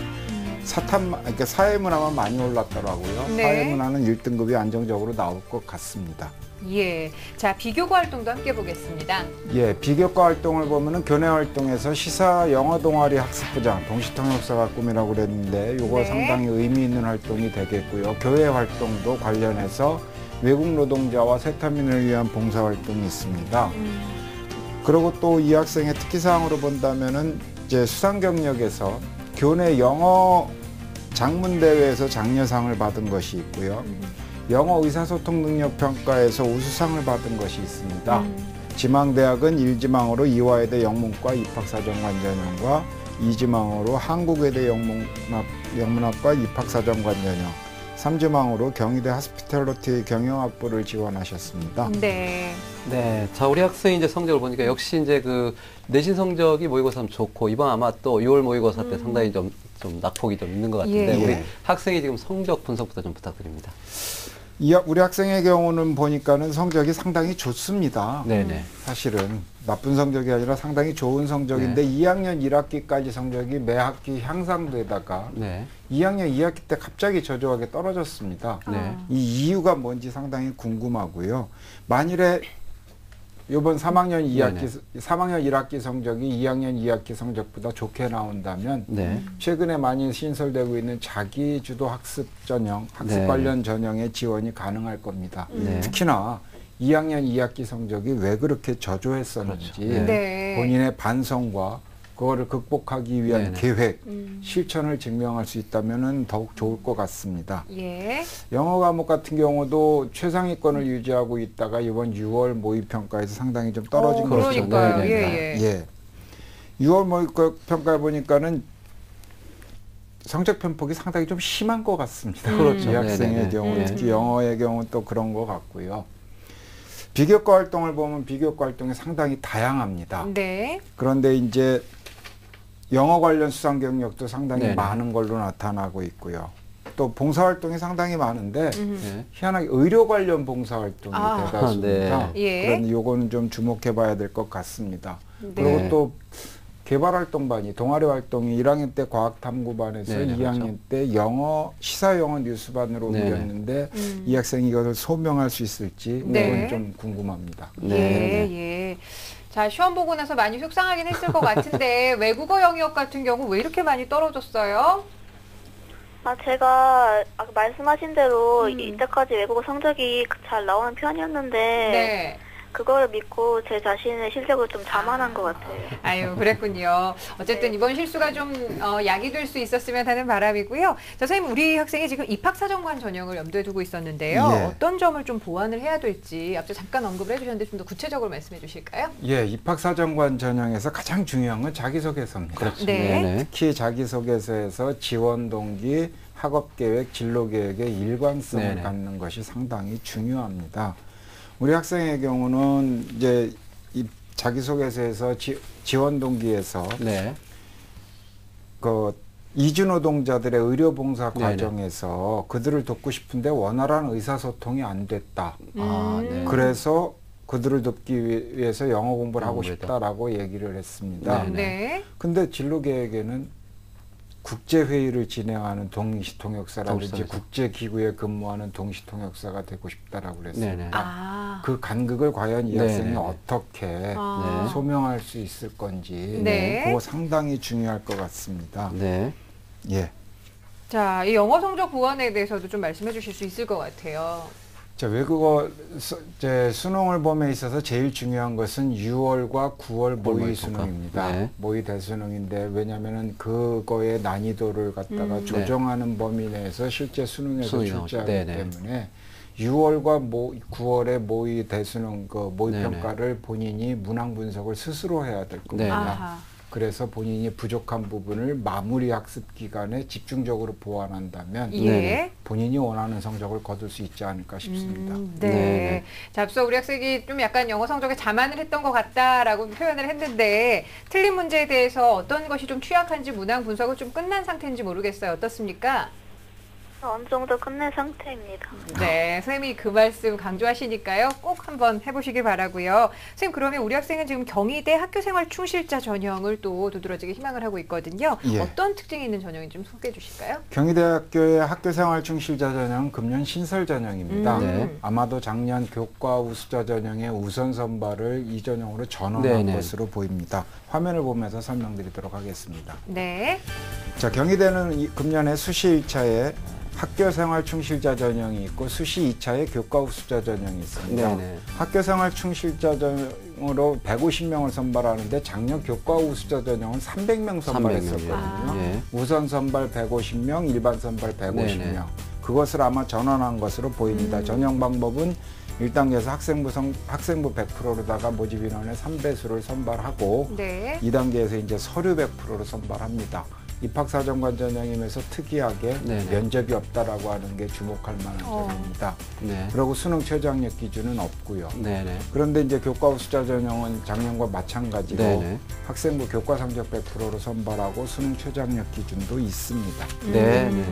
사회문화만 많이 올랐더라고요. 네. 사회문화는 1등급이 안정적으로 나올 것 같습니다. 예. 자, 비교과 활동도 함께 보겠습니다. 예, 비교과 활동을 보면은 교내 활동에서 시사 영어 동아리 학습부장 동시통역사가 꿈이라고 그랬는데 요거 네. 상당히 의미 있는 활동이 되겠고요. 교회 활동도 관련해서 외국 노동자와 세타민을 위한 봉사 활동이 있습니다. 그리고 또 이 학생의 특기사항으로 본다면은 이제 수상 경력에서 교내 영어 장문 대회에서 장려상을 받은 것이 있고요. 영어 의사소통 능력 평가에서 우수상을 받은 것이 있습니다. 지망대학은 1지망으로 이화여대 영문과 입학사정관 전형과 2지망으로 한국외대 영문학과 입학사정관 전형, 3지망으로 경희대 하스피탈리티 경영학부를 지원하셨습니다. 네. 네. 자, 우리 학생이 이제 성적을 보니까 역시 이제 그 내신 성적이 모의고사 좋고, 이번 아마 또 6월 모의고사 때 상당히 좀 낙폭이 좀 있는 것 같은데, 예. 우리 학생이 지금 성적 분석부터 좀 부탁드립니다. 우리 학생의 경우는 보니까는 성적이 상당히 좋습니다. 네네. 사실은 나쁜 성적이 아니라 상당히 좋은 성적인데 네. 2학년 1학기까지 성적이 매 학기 향상되다가 네. 2학년 2학기 때 갑자기 저조하게 떨어졌습니다. 네. 이 이유가 뭔지 상당히 궁금하고요. 만일에 이번 3학년 1학기 성적이 2학년 2학기 성적보다 좋게 나온다면 네. 최근에 많이 신설되고 있는 자기주도 학습 전형, 학습 네. 관련 전형의 지원이 가능할 겁니다. 네. 특히나 2학년 2학기 성적이 왜 그렇게 저조했었는지 그렇죠. 네. 본인의 반성과 그거를 극복하기 위한 네네. 계획, 실천을 증명할 수 있다면 더욱 좋을 것 같습니다. 예. 영어 과목 같은 경우도 최상위권을 유지하고 있다가 이번 6월 모의평가에서 상당히 좀 떨어진 것으로 그러니까요. 네, 예, 예. 예. 6월 모의평가에 보니까는 성적 편폭이 상당히 좀 심한 것 같습니다. 그렇죠. 이 학생의 네네네. 경우, 네. 특히 영어의 경우는 또 그런 것 같고요. 비교과 활동을 보면 비교과 활동이 상당히 다양합니다. 네. 그런데 이제 영어 관련 수상 경력도 상당히 네네. 많은 걸로 나타나고 있고요. 또 봉사활동이 상당히 많은데 네. 희한하게 의료 관련 봉사활동이 아. 대다수입니다. 네. 예. 그런데 요거는 좀 주목해 봐야 될 것 같습니다. 네. 그리고 또 개발활동반이 동아리 활동이 1학년 때 과학탐구반에서 네네, 2학년 그렇죠. 때 영어 시사영어 뉴스반으로 네네. 옮겼는데 이 학생이 이것을 소명할 수 있을지 네. 그건 좀 궁금합니다. 예, 예. 자, 시험 보고 나서 많이 속상하긴 했을 것 같은데 외국어 영역 같은 경우 왜 이렇게 많이 떨어졌어요? 제가 아까 말씀하신 대로 이때까지 외국어 성적이 잘 나오는 편이었는데 네. 그거를 믿고 제 자신의 실력을 좀 자만한 것 같아요. 아유, 그랬군요. 어쨌든 이번 실수가 좀 약이 될 수 있었으면 하는 바람이고요. 자, 선생님, 우리 학생이 지금 입학사정관 전형을 염두에 두고 있었는데요. 예. 어떤 점을 좀 보완을 해야 될지 앞서 잠깐 언급을 해주셨는데 좀 더 구체적으로 말씀해 주실까요? 예, 입학사정관 전형에서 가장 중요한 건 자기소개서입니다. 그렇죠. 네. 네네. 특히 자기소개서에서 지원 동기, 학업계획, 진로계획의 일관성을 네네. 갖는 것이 상당히 중요합니다. 우리 학생의 경우는 이제 이 자기소개서에서 지원 동기에서 네. 그 이주노동자들의 의료봉사 네네. 과정에서 그들을 돕고 싶은데 원활한 의사소통이 안 됐다. 아, 네. 그래서 그들을 돕기 위해서 영어 공부를 하고 아무래도. 싶다라고 얘기를 했습니다. 네네. 네. 근데 진로계획에는 국제회의를 진행하는 동시통역사라든지 동시통역사. 국제기구에 근무하는 동시통역사가 되고 싶다라고 그랬습니다. 네네. 아. 그 간극을 과연 이 네네. 학생이 어떻게 아. 소명할 수 있을 건지 네. 그거 상당히 중요할 것 같습니다. 네. 예. 자, 이 영어 성적 보완에 대해서도 좀 말씀해 주실 수 있을 것 같아요. 자, 외국어 수능을 봄에 있어서 제일 중요한 것은 6월과 9월 모의 모의평가. 수능입니다. 네. 모의 대수능인데 왜냐하면은 그거의 난이도를 갖다가 조정하는 범위 내에서 실제 수능에서 수능이 나오죠. 출제하기 네네. 때문에 6월과 9월의 모의 대수능 그 모의 네네. 평가를 본인이 문항 분석을 스스로 해야 될 네네. 겁니다. 아하. 그래서 본인이 부족한 부분을 마무리 학습 기간에 집중적으로 보완한다면 예. 네네. 본인이 원하는 성적을 거둘 수 있지 않을까 싶습니다. 네. 네네. 자, 앞서 우리 학생이 좀 약간 영어 성적에 자만을 했던 것 같다라고 표현을 했는데 틀린 문제에 대해서 어떤 것이 좀 취약한지 문항 분석은 좀 끝난 상태인지 모르겠어요. 어떻습니까? 어느 정도 끝낸 상태입니다. 네, 선생님이 그 말씀 강조하시니까요. 꼭 한번 해보시길 바라고요. 선생님, 그러면 우리 학생은 지금 경희대 학교생활 충실자 전형을 또 두드러지게 희망을 하고 있거든요. 예. 어떤 특징이 있는 전형인지 좀 소개해 주실까요? 경희대학교의 학교생활 충실자 전형은 금년 신설 전형입니다. 네. 아마도 작년 교과 우수자 전형의 우선 선발을 이 전형으로 전환한 네네. 것으로 보입니다. 화면을 보면서 설명드리도록 하겠습니다. 네. 자, 경희대는 금년에 수시 1차에 학교생활 충실자 전형이 있고 수시 2차에 교과 우수자 전형이 있습니다. 네네. 학교생활 충실자 전형으로 150명을 선발하는데 작년 교과 우수자 전형은 300명 선발했었거든요. 300명. 예. 우선 선발 150명, 일반 선발 150명. 네네. 그것을 아마 전환한 것으로 보입니다. 전형 방법은 1단계에서 학생부 100%로다가 모집 인원의 3배수를 선발하고 네. 2단계에서 이제 서류 100%로 선발합니다. 입학사정관 전형이면서 특이하게 네네. 면접이 없다라고 하는 게 주목할 만한 점입니다. 네. 그리고 수능 최저학력 기준은 없고요. 네네. 그런데 이제 교과 우수자 전형은 작년과 마찬가지로 네네. 학생부 교과 성적 100%로 선발하고 수능 최저학력 기준도 있습니다. 네. 네.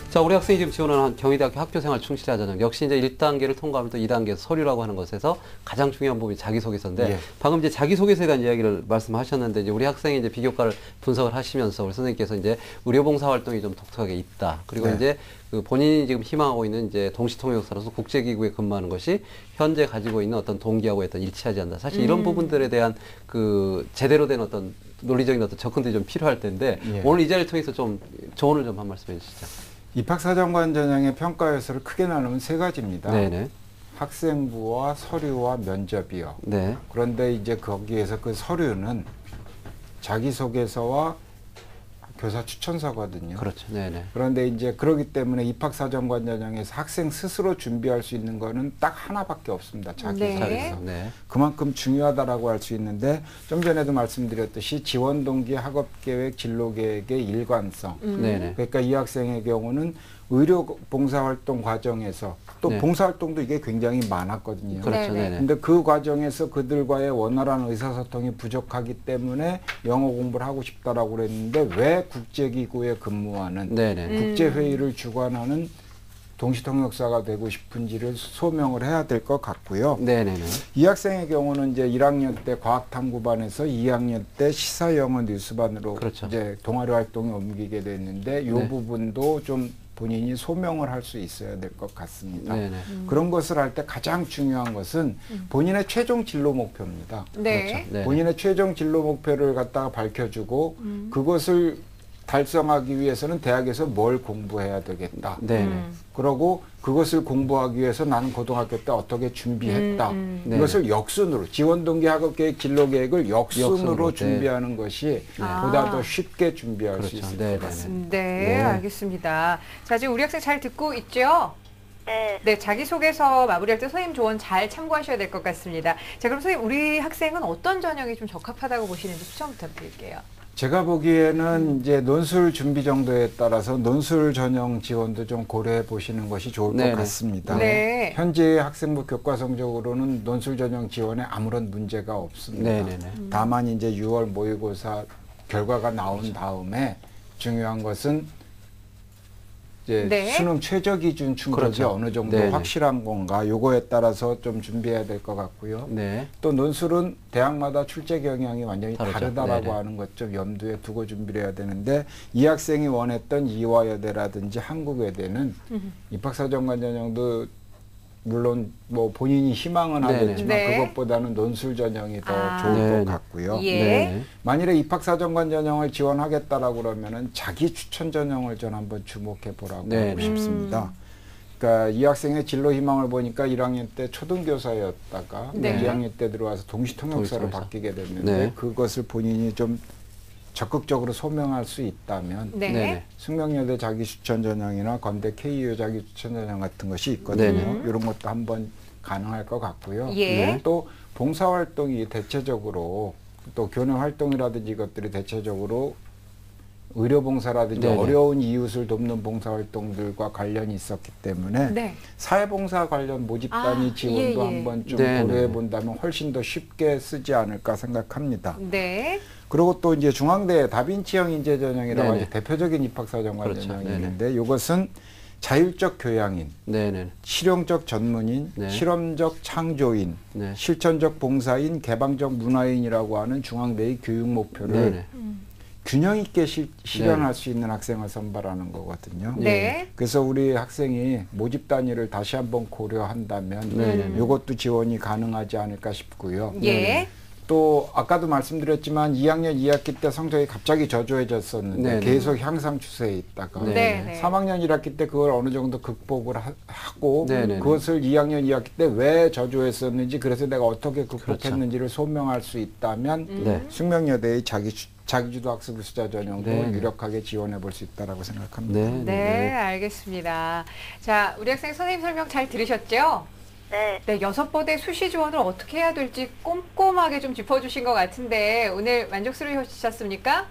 자, 우리 학생이 지금 지원하는 경희대학교 학교생활 충실자 전형. 역시 이제 1단계를 통과하면 또 2단계에서 서류라고 하는 것에서 가장 중요한 부분이 자기소개서인데 예. 방금 이제 자기소개서에 대한 이야기를 말씀하셨는데 이제 우리 학생이 이제 비교과를 분석을 하시면서 우리 선생님께서 이제 의료봉사 활동이 좀 독특하게 있다. 그리고 네. 이제 그 본인이 지금 희망하고 있는 이제 동시통역사로서 국제기구에 근무하는 것이 현재 가지고 있는 어떤 동기하고 어떤 일치하지 않는다. 사실 이런 부분들에 대한 그 제대로 된 어떤 논리적인 어떤 접근들이 좀 필요할 텐데 예. 오늘 이 자리를 통해서 좀 조언을 좀 한 말씀 해주시죠. 입학사정관 전형의 평가 요소를 크게 나누면 세 가지입니다. 네네. 학생부와 서류와 면접이요. 네. 그런데 이제 거기에서 그 서류는 자기소개서와 교사 추천서거든요. 그렇죠. 네네. 그런데 이제 그러기 때문에 입학사정관 전형에서 학생 스스로 준비할 수 있는 거는 딱 하나밖에 없습니다. 자기소개서. 네. 네. 그만큼 중요하다라고 할 수 있는데 좀 전에도 말씀드렸듯이 지원 동기, 학업 계획, 진로 계획의 일관성. 네네. 그러니까 이 학생의 경우는 의료 봉사활동 과정에서 또 네. 봉사활동도 이게 굉장히 많았거든요. 그렇죠. 네네. 네네. 근데 그 과정에서 그들과의 원활한 의사소통이 부족하기 때문에 영어 공부를 하고 싶다라고 그랬는데 왜 국제기구에 근무하는 네네. 국제회의를 주관하는 동시통역사가 되고 싶은지를 소명을 해야 될 것 같고요. 네네네. 이 학생의 경우는 이제 1학년 때 과학탐구반에서 2학년 때 시사영어 뉴스반으로 그렇죠. 이제 동아리 활동에 옮기게 됐는데 이 네. 부분도 좀 본인이 소명을 할 수 있어야 될 것 같습니다. 네네. 그런 것을 할 때 가장 중요한 것은 본인의 최종 진로 목표입니다. 네. 그렇죠. 네네. 본인의 최종 진로 목표를 갖다가 밝혀주고 그것을 달성하기 위해서는 대학에서 뭘 공부해야 되겠다. 네네. 그러고 그것을 공부하기 위해서 나는 고등학교 때 어떻게 준비했다. 네. 이것을 역순으로 지원 동기 학업 계획 진로 계획을 역순으로 역순으로, 네. 준비하는 것이 보다 더 쉽게 준비할 수 그렇죠. 있을 네네네. 것 같습니다. 네, 네. 알겠습니다. 자, 지금 우리 학생 잘 듣고 있죠? 네. 네, 자기소개서 마무리할 때 선생님 조언 잘 참고하셔야 될 것 같습니다. 자, 그럼 선생님, 우리 학생은 어떤 전형이 좀 적합하다고 보시는지 추천 부탁드릴게요. 제가 보기에는 이제 논술 준비 정도에 따라서 논술 전형 지원도 좀 고려해 보시는 것이 좋을 네네. 것 같습니다. 네. 현재 학생부 교과 성적으로는 논술 전형 지원에 아무런 문제가 없습니다. 네네네. 다만 이제 6월 모의고사 결과가 나온 다음에 중요한 것은 이제 네. 수능 최저 기준 충족이 그렇죠. 어느 정도 네네. 확실한 건가 요거에 따라서 좀 준비해야 될 것 같고요. 네. 또 논술은 대학마다 출제 경향이 완전히 다르죠. 다르다라고 네네. 하는 것 좀 염두에 두고 준비를 해야 되는데 이 학생이 원했던 이화여대라든지 한국외대는 입학사정관 전형도 물론 뭐 본인이 희망은 네네. 하겠지만 네. 그것보다는 논술 전형이 더 아. 좋을 네네. 것 같고요. 예. 네네. 만일에 입학사정관 전형을 지원하겠다라고 그러면은 자기 추천 전형을 전 한번 주목해 보라고 네네. 하고 싶습니다. 그러니까 이 학생의 진로 희망을 보니까 1학년 때 초등교사였다가 네. 2학년 때 들어와서 동시통역사로 동시통역사. 바뀌게 됐는데 네. 그것을 본인이 좀 적극적으로 소명할 수 있다면 네. 네네. 숙명여대 자기추천 전형이나 건대 KU 자기추천 전형 같은 것이 있거든요. 네네. 이런 것도 한번 가능할 것 같고요. 예. 네. 또 봉사활동이 대체적으로 또 교내 활동이라든지 이것들이 대체적으로 의료봉사라든지 네네. 어려운 이웃을 돕는 봉사활동들과 관련이 있었기 때문에 네. 사회봉사 관련 아, 모집단위 지원도 예, 예. 한번 좀 네네. 고려해 본다면 훨씬 더 쉽게 쓰지 않을까 생각합니다. 네. 그리고 또 이제 중앙대 다빈치형 인재 전형이라고 네네. 하는 대표적인 입학사정관 그렇죠. 전형이 네네. 있는데 이것은 자율적 교양인, 네네. 실용적 전문인, 네. 실험적 창조인, 네. 실천적 봉사인, 개방적 문화인이라고 하는 중앙대의 교육 목표를 네네. 균형 있게 실현할 수 있는 학생을 선발하는 거거든요. 네. 그래서 우리 학생이 모집 단위를 다시 한번 고려한다면 이것도 지원이 가능하지 않을까 싶고요. 예. 또 아까도 말씀드렸지만 2학년 2학기 때 성적이 갑자기 저조해졌었는데 네네. 계속 향상 추세에 있다가 네네. 3학년 1학기 때 그걸 어느 정도 극복을 하고 네네네. 그것을 2학년 2학기 때 왜 저조했었는지 그래서 내가 어떻게 극복했는지를 소명할 수 있다면 네. 숙명여대의 자기주도 학습 수자 전형도 네. 유력하게 지원해 볼 수 있다고 생각합니다. 네. 네, 알겠습니다. 자, 우리 학생 선생님 설명 잘 들으셨죠? 네. 네, 6번의 수시 지원을 어떻게 해야 될지 꼼꼼하게 좀 짚어주신 것 같은데 오늘 만족스러우셨습니까?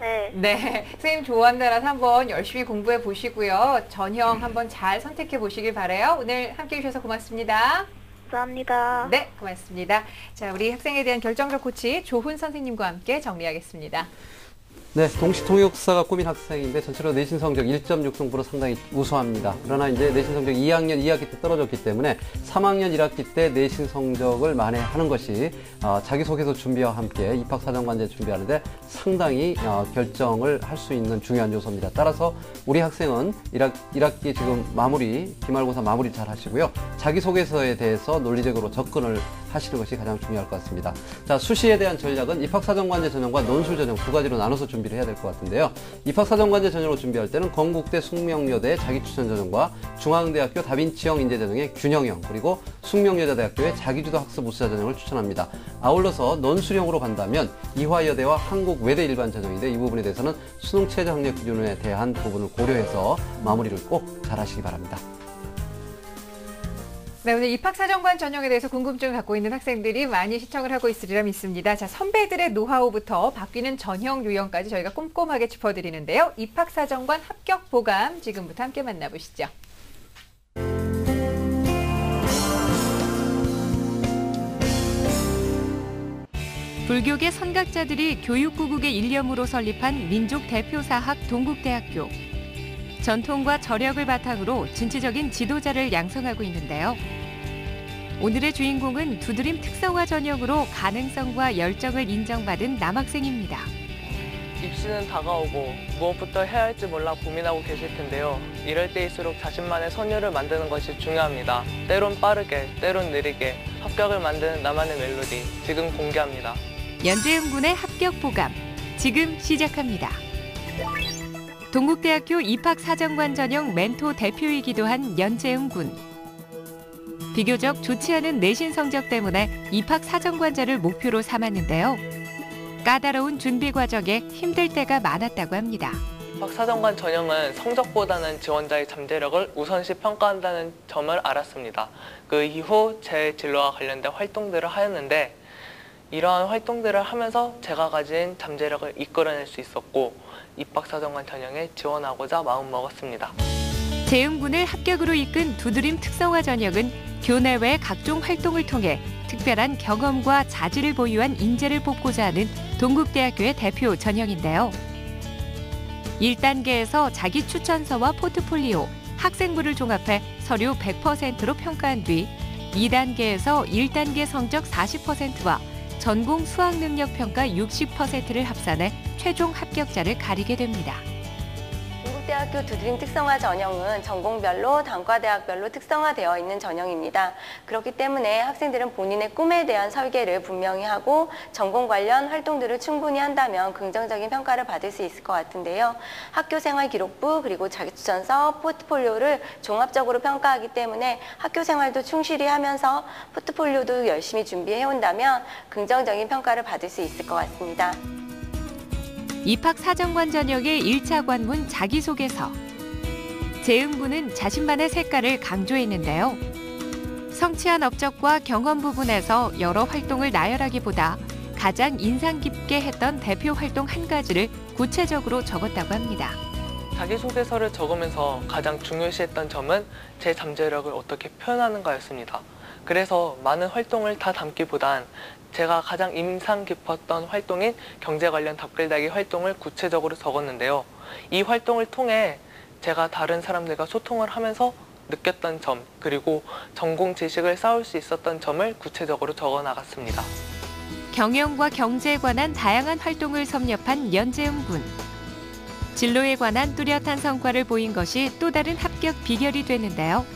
네. 네, 선생님 조언 따라서 한번 열심히 공부해 보시고요. 전형 한번 잘 선택해 보시길 바라요. 오늘 함께해 주셔서 고맙습니다. 감사합니다. 네, 고맙습니다. 자, 우리 학생에 대한 결정적 코치 조훈 선생님과 함께 정리하겠습니다. 네, 동시통역사가 꾸민 학생인데 전체로 내신 성적 1.6등급으로 상당히 우수합니다. 그러나 이제 내신 성적 2학년 2학기 때 떨어졌기 때문에 3학년 1학기 때 내신 성적을 만회하는 것이 자기소개서 준비와 함께 입학사정관제 준비하는데 상당히 결정을 할 수 있는 중요한 요소입니다. 따라서 우리 학생은 1학기 지금 기말고사 마무리 잘 하시고요. 자기소개서에 대해서 논리적으로 접근을 하시는 것이 가장 중요할 것 같습니다. 자, 수시에 대한 전략은 입학사정관제 전형과 논술 전형 두 가지로 나눠서 준비를 해야 될 것 같은데요. 입학사정관제 전형으로 준비할 때는 건국대 숙명여대 자기추천 전형과 중앙대학교 다빈치형 인재 전형의 균형형 그리고 숙명여자대학교의 자기주도 학습 우수자 전형을 추천합니다. 아울러서 논술형으로 간다면 이화여대와 한국외대 일반 전형인데 이 부분에 대해서는 수능 최저 학력 기준에 대한 부분을 고려해서 마무리를 꼭 잘 하시기 바랍니다. 네, 오늘 입학사정관 전형에 대해서 궁금증을 갖고 있는 학생들이 많이 시청을 하고 있으리라 믿습니다. 자, 선배들의 노하우부터 바뀌는 전형 유형까지 저희가 꼼꼼하게 짚어드리는데요. 입학사정관 합격 보감 지금부터 함께 만나보시죠. 불교계 선각자들이 교육구국의 일념으로 설립한 민족 대표사학 동국대학교. 전통과 저력을 바탕으로 진취적인 지도자를 양성하고 있는데요. 오늘의 주인공은 두드림 특성화 전형으로 가능성과 열정을 인정받은 남학생입니다. 입시는 다가오고 무엇부터 해야 할지 몰라 고민하고 계실 텐데요. 이럴 때일수록 자신만의 선율을 만드는 것이 중요합니다. 때론 빠르게, 때론 느리게 합격을 만드는 나만의 멜로디 지금 공개합니다. 연재은 군의 합격 보감 지금 시작합니다. 동국대학교 입학사정관 전형 멘토 대표이기도 한 연재은 군. 비교적 좋지 않은 내신 성적 때문에 입학사정관자를 목표로 삼았는데요. 까다로운 준비 과정에 힘들 때가 많았다고 합니다. 입학사정관 전형은 성적보다는 지원자의 잠재력을 우선시 평가한다는 점을 알았습니다. 그 이후 제 진로와 관련된 활동들을 하였는데 이러한 활동들을 하면서 제가 가진 잠재력을 이끌어낼 수 있었고 입학사정관 전형에 지원하고자 마음먹었습니다. 재응군을 합격으로 이끈 두드림 특성화 전형은 교내외 각종 활동을 통해 특별한 경험과 자질을 보유한 인재를 뽑고자 하는 동국대학교의 대표 전형인데요. 1단계에서 자기 추천서와 포트폴리오, 학생부를 종합해 서류 100%로 평가한 뒤 2단계에서 1단계 성적 40%와 전공 수학 능력 평가 60%를 합산해 최종 합격자를 가리게 됩니다. 동국대학교 두드림 특성화 전형은 전공별로 단과대학별로 특성화되어 있는 전형입니다. 그렇기 때문에 학생들은 본인의 꿈에 대한 설계를 분명히 하고 전공 관련 활동들을 충분히 한다면 긍정적인 평가를 받을 수 있을 것 같은데요. 학교생활 기록부 그리고 자기추천서, 포트폴리오를 종합적으로 평가하기 때문에 학교생활도 충실히 하면서 포트폴리오도 열심히 준비해온다면 긍정적인 평가를 받을 수 있을 것 같습니다. 입학사정관 전형의 1차 관문 자기소개서. 재응군은 자신만의 색깔을 강조했는데요. 성취한 업적과 경험 부분에서 여러 활동을 나열하기보다 가장 인상 깊게 했던 대표 활동 한 가지를 구체적으로 적었다고 합니다. 자기소개서를 적으면서 가장 중요시했던 점은 제 잠재력을 어떻게 표현하는가였습니다. 그래서 많은 활동을 다 담기보단 제가 가장 인상 깊었던 활동인 경제 관련 답글다기 활동을 구체적으로 적었는데요. 이 활동을 통해 제가 다른 사람들과 소통을 하면서 느꼈던 점, 그리고 전공 지식을 쌓을 수 있었던 점을 구체적으로 적어 나갔습니다. 경영과 경제에 관한 다양한 활동을 섭렵한 연재음 군. 진로에 관한 뚜렷한 성과를 보인 것이 또 다른 합격 비결이 됐는데요.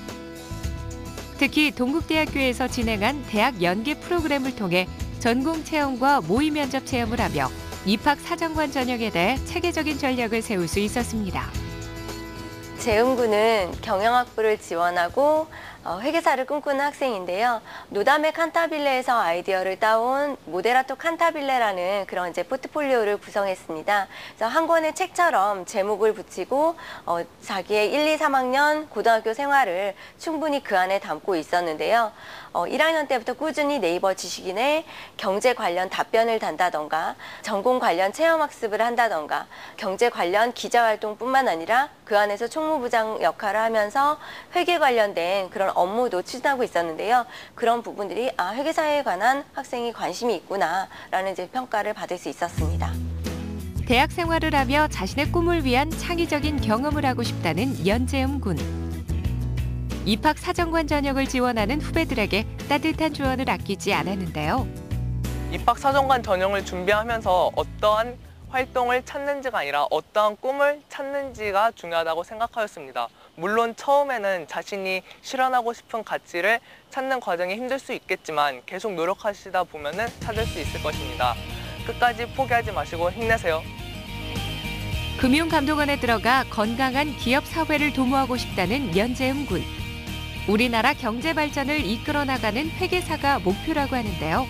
특히 동국대학교에서 진행한 대학 연계 프로그램을 통해 전공 체험과 모의 면접 체험을 하며 입학 사정관 전형에 대해 체계적인 전략을 세울 수 있었습니다. 재음군은 경영학부를 지원하고 회계사를 꿈꾸는 학생인데요. 노담의 칸타빌레에서 아이디어를 따온 모데라토 칸타빌레라는 그런 이제 포트폴리오를 구성했습니다. 그래서 한 권의 책처럼 제목을 붙이고 자기의 1, 2, 3학년 고등학교 생활을 충분히 그 안에 담고 있었는데요. 1학년 때부터 꾸준히 네이버 지식인에 경제 관련 답변을 단다던가 전공 관련 체험학습을 한다던가 경제 관련 기자활동뿐만 아니라 그 안에서 총무부장 역할을 하면서 회계 관련된 그런 업무도 추진하고 있었는데요. 그런 부분들이 회계사에 관한 학생이 관심이 있구나라는 이제 평가를 받을 수 있었습니다. 대학 생활을 하며 자신의 꿈을 위한 창의적인 경험을 하고 싶다는 연재음 군. 입학 사정관 전형을 지원하는 후배들에게 따뜻한 조언을 아끼지 않았는데요. 입학 사정관 전형을 준비하면서 어떠한 활동을 찾는지가 아니라 어떠한 꿈을 찾는지가 중요하다고 생각하였습니다. 물론 처음에는 자신이 실현하고 싶은 가치를 찾는 과정이 힘들 수 있겠지만 계속 노력하시다 보면은 찾을 수 있을 것입니다. 끝까지 포기하지 마시고 힘내세요. 금융감독원에 들어가 건강한 기업 사회를 도모하고 싶다는 연재음 군. 우리나라 경제 발전을 이끌어 나가는 회계사가 목표라고 하는데요.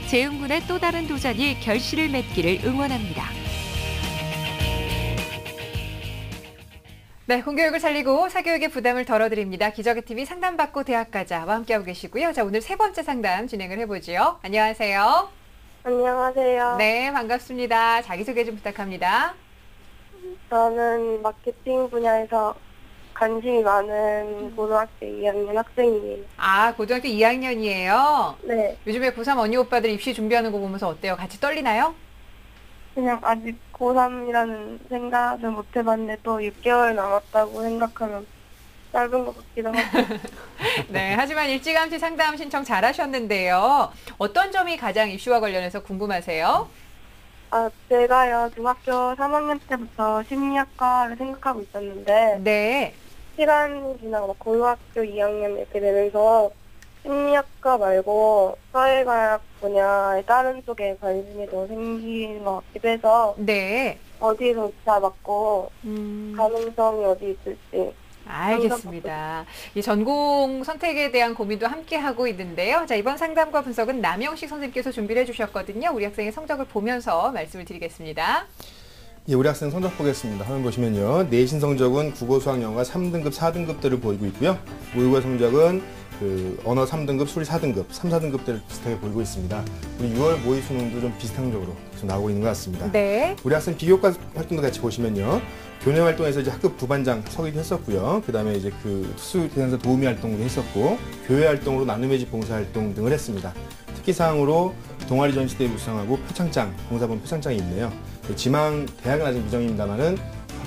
재음 군의 또 다른 도전이 결실을 맺기를 응원합니다. 네, 공교육을 살리고 사교육의 부담을 덜어드립니다. 기적의 TV 상담받고 대학 가자와 함께하고 계시고요. 자, 오늘 세 번째 상담 진행을 해보죠. 안녕하세요. 안녕하세요. 네, 반갑습니다. 자기소개 좀 부탁합니다. 저는 마케팅 분야에서 관심이 많은 고등학교 2학년 학생이에요. 아, 고등학교 2학년이에요? 네. 요즘에 고3 언니 오빠들 입시 준비하는 거 보면서 어때요? 같이 떨리나요? 그냥 아직 고3이라는 생각을 못 해봤는데 또 6개월 남았다고 생각하면 짧은 것 같기도 하고. 네, 하지만 일찌감치 상담 신청 잘하셨는데요. 어떤 점이 가장 입시와 관련해서 궁금하세요? 제가요, 중학교 3학년 때부터 심리학과를 생각하고 있었는데, 네. 시간이 지나고 고등학교 2학년 이렇게 되면서 심리학과 말고 사회과학 분야의 다른 쪽에 관심이 더 생기는 것 같기도 해서, 네. 어디에서 잘 맞고, 가능성이 어디 있을지. 알겠습니다. 이 전공 선택에 대한 고민도 함께 하고 있는데요. 자, 이번 상담과 분석은 남영식 선생님께서 준비를 해주셨거든요. 우리 학생의 성적을 보면서 말씀을 드리겠습니다. 예, 우리 학생 성적 보겠습니다. 화면 보시면요. 내신 성적은 국어, 수학, 영어 3등급, 4등급대를 보이고 있고요. 모의고사 성적은 언어 3등급, 수리 4등급, 3, 4등급대를 비슷하게 보이고 있습니다. 우리 6월 모의 수능도 좀 비슷한 성적으로 좀 나오고 있는 것 같습니다. 네. 우리 학생 비교과 활동도 같이 보시면요. 교내 활동에서 이제 학급 부반장 서기도 했었고요. 그 다음에 이제 특수 대상자 도우미 활동도 했었고, 교회 활동으로 나눔의 집 봉사 활동 등을 했습니다. 특기사항으로 동아리 전시대에 우수상하고 표창장, 봉사본 표창장이 있네요. 지망 대학은 아직 미정입니다만은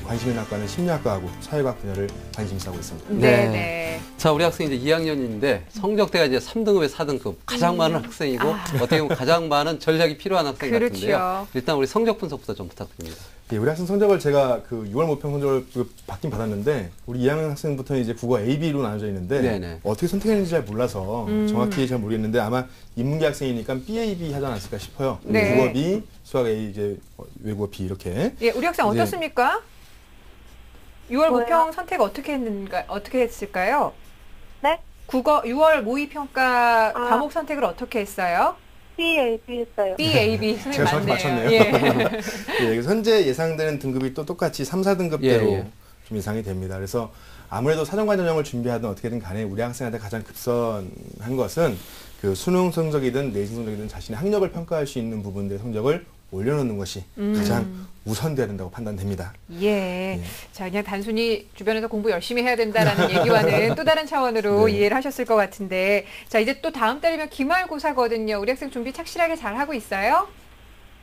관심 있는 학과는 심리학과하고 사회과학 분야를 관심 있어 하고 있습니다. 네. 네. 자, 우리 학생이 이제 2학년인데 성적대가 이제 3등급에 4등급 가장 많은 학생이고 어떻게 보면 가장 많은 전략이 필요한 학생 그렇죠. 같은데요. 일단 우리 성적 분석부터 좀 부탁드립니다. 예, 우리 학생 성적을 제가 6월 모평 성적을 받긴 받았는데 우리 2학년 학생부터는 이제 국어 A, B로 나눠져 있는데 네네. 어떻게 선택했는지 잘 몰라서 정확히 잘 모르겠는데 아마 인문계 학생이니까 B, A, B 하지 않았을까 싶어요. 네. 국어 B, 수학 A, 이제 외국어 B 이렇게. 예, 우리 학생 어떻습니까? 6월 모평 선택 어떻게 했을까요? 네? 국어 6월 모의평가 과목 선택을 어떻게 했어요? B, A, B 했어요. B, A, B. 선생님 제가 정확히 맞네요. 맞췄네요. 예. 예, 현재 예상되는 등급이 또 똑같이 3, 4등급대로 좀 예상이 됩니다. 그래서 아무래도 사정관 전형을 준비하든 어떻게든 간에 우리 학생한테 가장 급선한 것은 수능 성적이든 내신 성적이든 자신의 학력을 평가할 수 있는 부분들의 성적을 올려놓는 것이 가장 우선돼야 된다고 판단됩니다. 예. 자, 그냥 단순히 주변에서 공부 열심히 해야 된다라는 얘기와는 또 다른 차원으로 네. 이해를 하셨을 것 같은데, 자, 이제 또 다음 달이면 기말고사거든요. 우리 학생 준비 착실하게 잘 하고 있어요?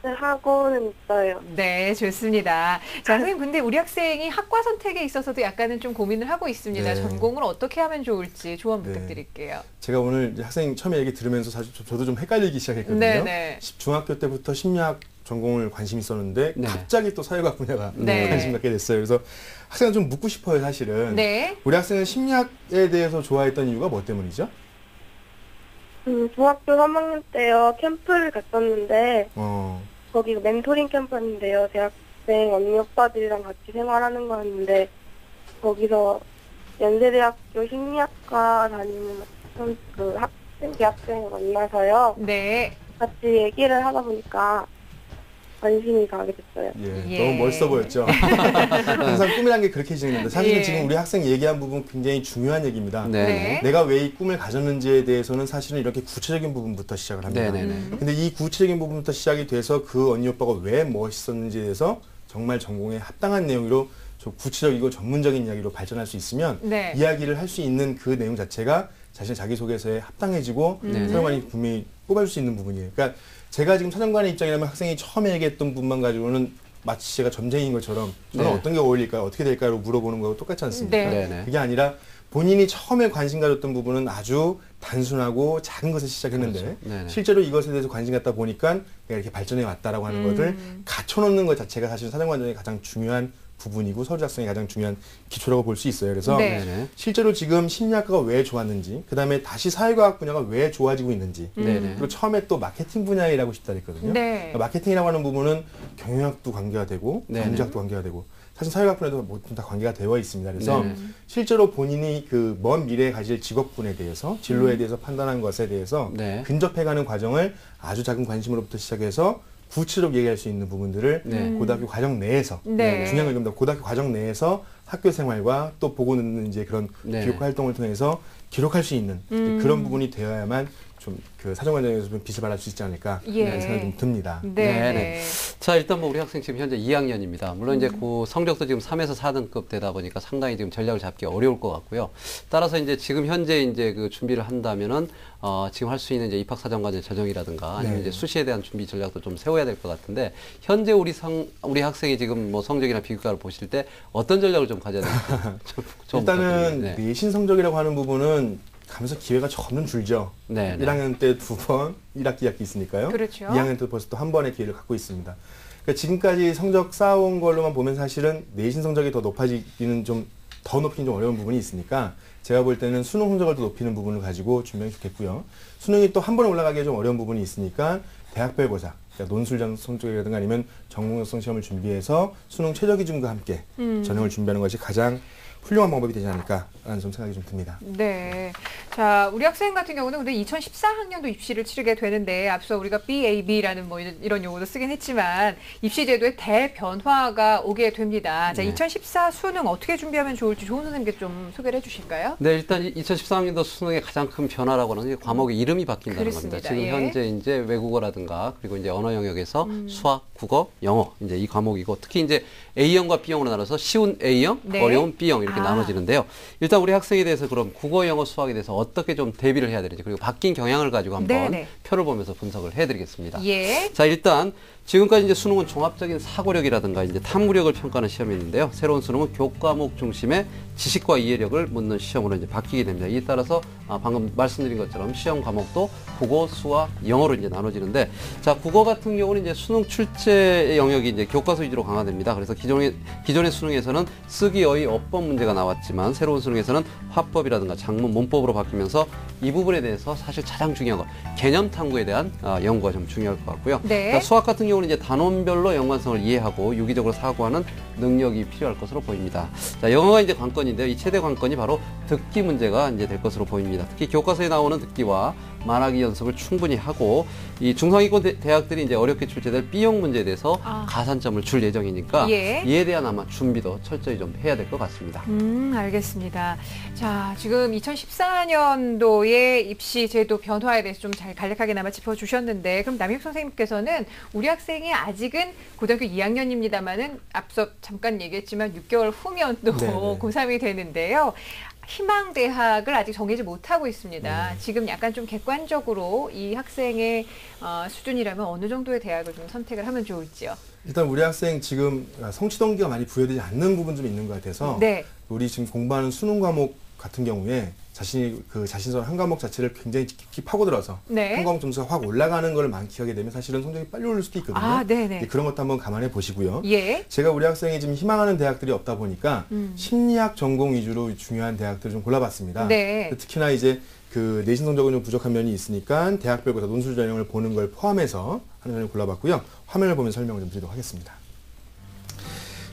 네, 하고는 있어요. 네, 좋습니다. 자, 선생님, 근데 우리 학생이 학과 선택에 있어서도 약간은 좀 고민을 하고 있습니다. 네. 전공을 어떻게 하면 좋을지 조언 네. 부탁드릴게요. 제가 오늘 이제 학생 처음에 얘기 들으면서 사실 저도 좀 헷갈리기 시작했거든요. 네네. 중학교 때부터 심리학 전공을 관심이 있었는데 네. 갑자기 또 사회과학 분야가 네. 관심 갖게 됐어요. 그래서 학생은 좀 묻고 싶어요, 사실은. 네. 우리 학생은 심리학에 대해서 좋아했던 이유가 뭐 때문이죠? 중학교 3학년 때요, 캠프를 갔었는데, 어, 거기 멘토링 캠프인데요. 대학생 언니 오빠들이랑 같이 생활하는 거였는데, 거기서 연세대학교 심리학과 다니는 그 학생, 대학생을 만나서요. 네. 같이 얘기를 하다 보니까 관심이 가게 됐어요. 예, 예. 너무 멋있어 보였죠? 항상 꿈이란 게 그렇게 진행된다. 사실은 예. 지금 우리 학생 얘기한 부분 굉장히 중요한 얘기입니다. 네. 내가 왜 이 꿈을 가졌는지에 대해서는 사실은 이렇게 구체적인 부분부터 시작을 합니다. 네네네. 근데 이 구체적인 부분부터 시작이 돼서 그 언니 오빠가 왜 멋있었는지에 대해서 정말 전공에 합당한 내용으로 좀 구체적이고 전문적인 이야기로 발전할 수 있으면 네. 이야기를 할 수 있는 그 내용 자체가 자신의 자기소개서에 합당해지고 네. 사정관이 분명히 뽑아줄 수 있는 부분이에요. 그러니까 제가 지금 사정관의 입장이라면 학생이 처음에 얘기했던 부분만 가지고는 마치 제가 점쟁이인 것처럼 저는 네. 어떤 게 어울릴까요? 어떻게 될까요? 물어보는 거하고 똑같지 않습니까? 네. 네네. 그게 아니라 본인이 처음에 관심 가졌던 부분은 아주 단순하고 작은 것에 시작했는데 그렇죠. 네네. 실제로 이것에 대해서 관심 갖다 보니까 내가 이렇게 발전해 왔다라고 하는 것을 갖춰놓는 것 자체가 사실 사정관전의 가장 중요한 부분이고 서류 작성의 가장 중요한 기초라고 볼 수 있어요. 그래서 네. 네네. 실제로 지금 심리학과가 왜 좋았는지, 그 다음에 다시 사회과학 분야가 왜 좋아지고 있는지, 네네. 그리고 처음에 또 마케팅 분야에 일하고 싶다 그랬거든요. 네. 그러니까 마케팅이라고 하는 부분은 경영학도 관계가 되고 네네. 경제학도 관계가 되고 사실 사회과학 분야도 모두 다 관계가 되어 있습니다. 그래서 네네. 실제로 본인이 그 먼 미래에 가질 직업군에 대해서 진로에 대해서 판단한 것에 대해서 네. 근접해가는 과정을 아주 작은 관심으로부터 시작해서 구체적으로 얘기할 수 있는 부분들을 네. 고등학교 과정 내에서 네. 중요한 건 좀 더 고등학교 과정 내에서 학교 생활과 또 보고 있는 이제 그런 네. 교육 활동을 통해서 기록할 수 있는 그런 부분이 되어야만 좀 그 사정 과정에서 좀 빛을 발할 수 있지 않을까 예. 라는 생각이 좀 듭니다. 네. 네네. 자, 일단 뭐 우리 학생 지금 현재 2학년입니다. 물론 이제 그 성적도 지금 3에서 4등급 되다 보니까 상당히 지금 전략을 잡기 어려울 것 같고요. 따라서 이제 지금 현재 이제 그 준비를 한다면은 지금 할 수 있는 이제 입학사정관의 전형이라든가 아니면 네. 이제 수시에 대한 준비 전략도 좀 세워야 될 것 같은데 현재 우리 학생이 지금 뭐 성적이나 비교과를 보실 때 어떤 전략을 좀 가져야 될지 좀 일단은 부탁드립니다. 네. 내신 성적이라고 하는 부분은 가면서 기회가 점점 줄죠. 네, 네. 1학년 때 2번, 1학기 2학기 있으니까요. 그렇죠. 2학년 때 벌써 또 한 번의 기회를 갖고 있습니다. 그러니까 지금까지 성적 쌓아온 걸로만 보면 사실은 내신 성적이 더 높아지기는 좀 더 높이긴 좀 어려운 부분이 있으니까 제가 볼 때는 수능 성적을 더 높이는 부분을 가지고 준비하면 좋겠고요. 수능이 또 한 번에 올라가기 좀 어려운 부분이 있으니까 대학별 고사, 그러니까 논술장 성적이라든가 아니면 전공적성 시험을 준비해서 수능 최저 기준과 함께 전형을 준비하는 것이 가장 훌륭한 방법이 되지 않을까라는 좀 생각이 좀 듭니다. 네. 자, 우리 학생 같은 경우는 근데 2014학년도 입시를 치르게 되는데 앞서 우리가 BAB라는 뭐 이런 용어도 쓰긴 했지만 입시 제도에 대변화가 오게 됩니다. 자, 네. 2014 수능 어떻게 준비하면 좋을지 조은 선생님께 좀 소개를 해주실까요? 네, 일단 2013년도 수능의 가장 큰 변화라고 하는 게 과목의 이름이 바뀐다는 그렇습니다. 겁니다. 지금 예. 현재 이제 외국어라든가 그리고 이제 언어 영역에서 수학, 국어, 영어 이제 이 과목이고 특히 이제 A형과 B형으로 나눠서 쉬운 A형, 네. 어려운 B형 이렇게 아. 나눠지는데요. 일단 우리 학생에 대해서 그럼 국어, 영어, 수학에 대해서 어떻게 좀 대비를 해야 되는지 그리고 바뀐 경향을 가지고 한번 네네. 표를 보면서 분석을 해드리겠습니다. 예. 자, 일단 지금까지 이제 수능은 종합적인 사고력이라든가 이제 탐구력을 평가하는 시험이었는데요. 새로운 수능은 교과목 중심의 지식과 이해력을 묻는 시험으로 이제 바뀌게 됩니다. 이에 따라서 방금 말씀드린 것처럼 시험 과목도 국어, 수학, 영어로 이제 나눠지는데, 자, 국어 같은 경우는 이제 수능 출제 영역이 이제 교과서 위주로 강화됩니다. 그래서 기존의 수능에서는 쓰기, 어휘, 어법 문제가 나왔지만 새로운 수능에서는 화법이라든가 작문, 문법으로 바뀌면서 이 부분에 대해서 사실 가장 중요한 거 개념 탐구에 대한 연구가 좀 중요할 것 같고요. 네. 자, 수학 같은 경우는 이제 단원별로 연관성을 이해하고 유기적으로 사고하는 능력이 필요할 것으로 보입니다. 자, 영어가 이제 관건인데요. 이 최대 관건이 바로 듣기 문제가 이제 될 것으로 보입니다. 특히 교과서에 나오는 듣기와 말하기 연습을 충분히 하고 이 중상위권 대학들이 이제 어렵게 출제될 B형 문제에 대해서 가산점을 줄 예정이니까 예. 이에 대한 아마 준비도 철저히 좀 해야 될 것 같습니다. 알겠습니다. 자, 지금 2014년도의 입시 제도 변화에 대해서 좀 잘 간략하게나마 짚어주셨는데, 그럼 남희욱 선생님께서는 우리 학생이 아직은 고등학교 2학년입니다만은 앞서 잠깐 얘기했지만 6개월 후면 또 네네. 고3이 되는데요. 희망 대학을 아직 정하지 못하고 있습니다. 지금 약간 좀 객관적으로 이 학생의 수준이라면 어느 정도의 대학을 좀 선택을 하면 좋을지요? 일단 우리 학생 지금 성취 동기가 많이 부여되지 않는 부분 좀 있는 것 같아서 네. 우리 지금 공부하는 수능 과목 같은 경우에 자신이 그 자신스러운 한 과목 자체를 굉장히 깊이 파고들어서 네. 한 과목 점수가 확 올라가는 걸 만끽하게 되면 사실은 성적이 빨리 오를 수도 있거든요. 네네. 그런 것도 한번 감안해 보시고요. 예. 제가 우리 학생이 지금 희망하는 대학들이 없다 보니까 심리학 전공 위주로 중요한 대학들을 좀 골라봤습니다. 네. 특히나 이제 그 내신 성적은 좀 부족한 면이 있으니까 대학별고사 논술 전형을 보는 걸 포함해서 하는 전형을 골라봤고요. 화면을 보면 설명을 좀 드리도록 하겠습니다.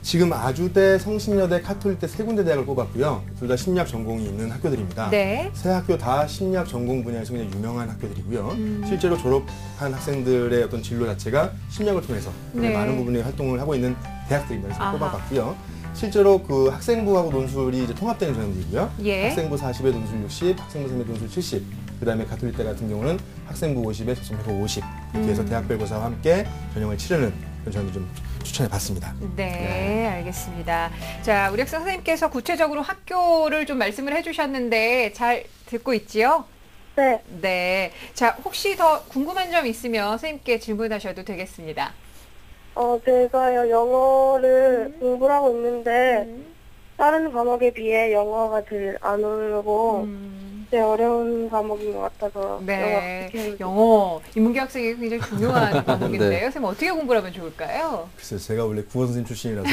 지금 아주대, 성신여대, 카톨릭대 세 군데 대학을 뽑았고요. 둘 다 심리학 전공이 있는 학교들입니다. 네. 세 학교 다 심리학 전공 분야에서 굉장히 유명한 학교들이고요. 실제로 졸업한 학생들의 어떤 진로 자체가 심리학을 통해서 네. 많은 부분의 활동을 하고 있는 대학들입니다. 그래서 뽑아봤고요. 실제로 그 학생부하고 논술이 이제 통합되는 전형들이고요. 예. 학생부 40에 논술 60, 학생부 3에 논술 70. 그다음에 가톨릭대 같은 경우는 학생부 50에 접수평가 50. 이렇게 해서 대학별고사와 함께 전형을 치르는 그런 전형을 좀 추천해 봤습니다. 네, 알겠습니다. 자, 우리 학생 선생님께서 구체적으로 학교를 좀 말씀을 해주셨는데 잘 듣고 있지요? 네. 네. 자, 혹시 더 궁금한 점 있으면 선생님께 질문하셔도 되겠습니다. 제가요, 영어를 공부를 하고 있는데, 다른 과목에 비해 영어가 제일 안 오르고, 제일 어려운 과목인 것 같아서. 네. 영어, 인문계 학생이 굉장히 중요한 과목인데요. 네. 선생님 어떻게 공부를 하면 좋을까요? 글쎄요, 제가 원래 국어 선생님 출신이라서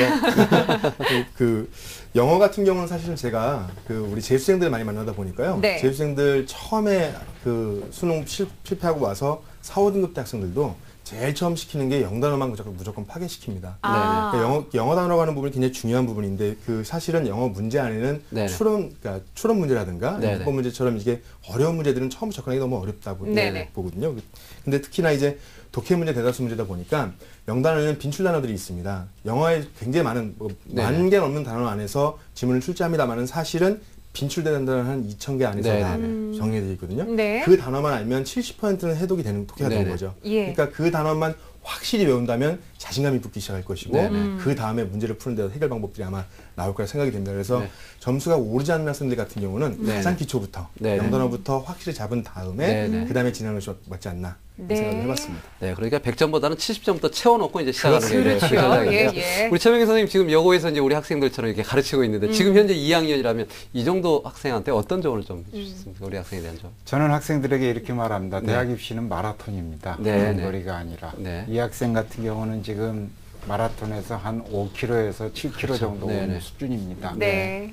그 영어 같은 경우는 사실은 제가 그 우리 재수생들을 많이 만나다 보니까요. 네. 재수생들 처음에 그 수능 실패하고 와서 4, 5등급 대 학생들도 제일 처음 시키는 게 영단어만 무조건 파괴시킵니다. 그러니까 영어 단어가 하는 부분이 굉장히 중요한 부분인데 그 사실은 영어 문제 안에는 네네. 그러니까 추론 문제라든가 문법 문제처럼 이게 어려운 문제들은 처음 접근하기 너무 어렵다고 보거든요. 근데 특히나 이제 독해 문제, 대다수 문제다 보니까 영단어에는 빈출 단어들이 있습니다. 영어에 굉장히 많은 만 개 넘는 단어 안에서 지문을 출제합니다만은 사실은 빈출된 단어는 한 2,000개 안에서 다 정리되어 있거든요. 네. 그 단어만 알면 70%는 해독이 되는 독해가 되는 거죠. 예. 그러니까 그 단어만 확실히 외운다면 자신감이 붙기 시작할 것이고 그 다음에 문제를 푸는 데 해결 방법들이 아마 나올 거라 생각이 됩니다. 그래서 점수가 오르지 않는 학생들 같은 경우는 가장 기초부터 영단어부터 확실히 잡은 다음에 그 다음에 진행하는 것이 맞지 않나 생각을 해봤습니다. 네, 그러니까 100점보다는 70점부터 채워놓고 이제 시작하는 게 그렇죠. 전략인데요. 우리 최명희 선생님 지금 여고에서 이제 우리 학생들처럼 이렇게 가르치고 있는데 지금 현재 2학년이라면 이 정도 학생한테 어떤 조언을 좀 해주셨습니까? 우리 학생에 대한 조언. 저는 학생들에게 이렇게 말합니다. 대학 입시는 마라톤입니다. 거리가 아니라. 이 학생 같은 경우는 지금 마라톤에서 한 5km에서 7km 정도 오는 수준입니다.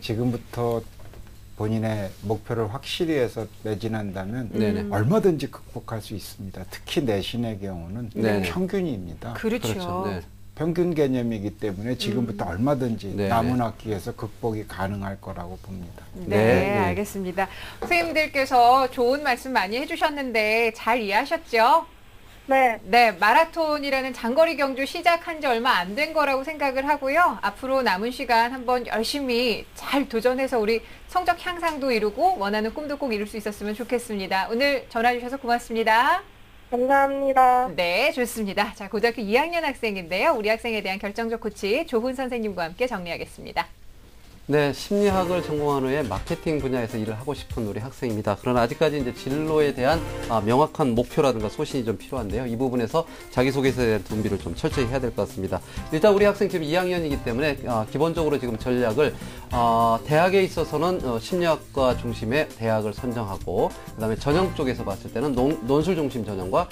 지금부터 본인의 목표를 확실히 해서 매진한다면 얼마든지 극복할 수 있습니다. 특히 내신의 경우는 평균입니다. 그렇죠. 평균 개념이기 때문에 지금부터 얼마든지 남은 학기에서 극복이 가능할 거라고 봅니다. 네, 알겠습니다. 선생님들께서 좋은 말씀 많이 해주셨는데 잘 이해하셨죠? 네, 마라톤이라는 장거리 경주 시작한 지 얼마 안 된 거라고 생각을 하고요. 앞으로 남은 시간 한번 열심히 잘 도전해서 우리 성적 향상도 이루고 원하는 꿈도 꼭 이룰 수 있었으면 좋겠습니다. 오늘 전화 주셔서 고맙습니다. 감사합니다. 네, 좋습니다. 자, 고등학교 2학년 학생인데요. 우리 학생에 대한 결정적 코치 조훈 선생님과 함께 정리하겠습니다. 네, 심리학을 전공한 후에 마케팅 분야에서 일을 하고 싶은 우리 학생입니다. 그러나 아직까지 이제 진로에 대한 명확한 목표라든가 소신이 좀 필요한데요. 이 부분에서 자기소개서에 대한 준비를 좀 철저히 해야 될 것 같습니다. 일단 우리 학생 지금 2학년이기 때문에 기본적으로 지금 전략을 대학에 있어서는 심리학과 중심의 대학을 선정하고 그다음에 전형 쪽에서 봤을 때는 논술 중심 전형과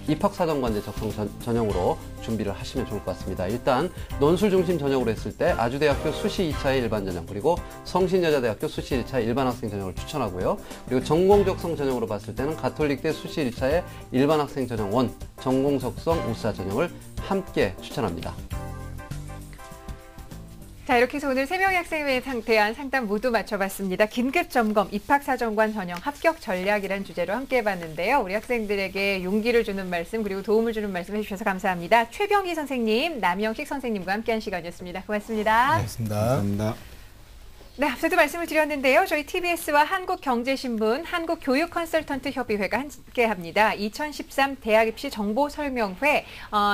입학사정관제 적성 전형으로 준비를 하시면 좋을 것 같습니다. 일단 논술 중심 전형으로 했을 때 아주대학교 수시 2차의 일반 전형 그리고 성신여자대학교 수시 1차 일반 학생 전형을 추천하고요. 그리고 전공 적성 전형으로 봤을 때는 가톨릭대 수시 1차의 일반 학생 전형 1, 전공 적성 우사 전형을 함께 추천합니다. 자, 이렇게 해서 오늘 3명의 학생에 대한 상담 모두 맞춰봤습니다. 긴급점검, 입학사정관 전형, 합격 전략이라는 주제로 함께 해봤는데요. 우리 학생들에게 용기를 주는 말씀 그리고 도움을 주는 말씀 해주셔서 감사합니다. 최병희 선생님, 남영식 선생님과 함께한 시간이었습니다. 고맙습니다. 고맙습니다. 감사합니다. 네, 앞서도 말씀을 드렸는데요. 저희 TBS와 한국경제신문, 한국교육컨설턴트협의회가 함께합니다. 2013 대학입시 정보설명회,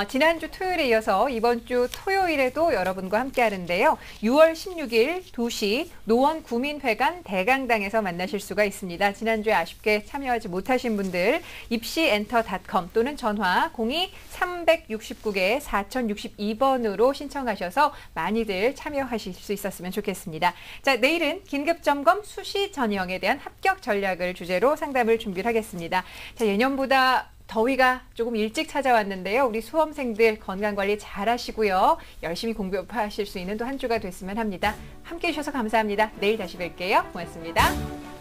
지난주 토요일에 이어서 이번 주 토요일에도 여러분과 함께하는데요. 6월 16일 2시 노원구민회관 대강당에서 만나실 수가 있습니다. 지난주에 아쉽게 참여하지 못하신 분들 입시엔터.com 또는 전화 02-369개 4062번으로 신청하셔서 많이들 참여하실 수 있었으면 좋겠습니다. 자, 내일은 긴급점검 수시 전형에 대한 합격 전략을 주제로 상담을 준비를 하겠습니다. 자, 예년보다 더위가 조금 일찍 찾아왔는데요. 우리 수험생들 건강관리 잘 하시고요. 열심히 공부하실 수 있는 또 한 주가 됐으면 합니다. 함께해 주셔서 감사합니다. 내일 다시 뵐게요. 고맙습니다.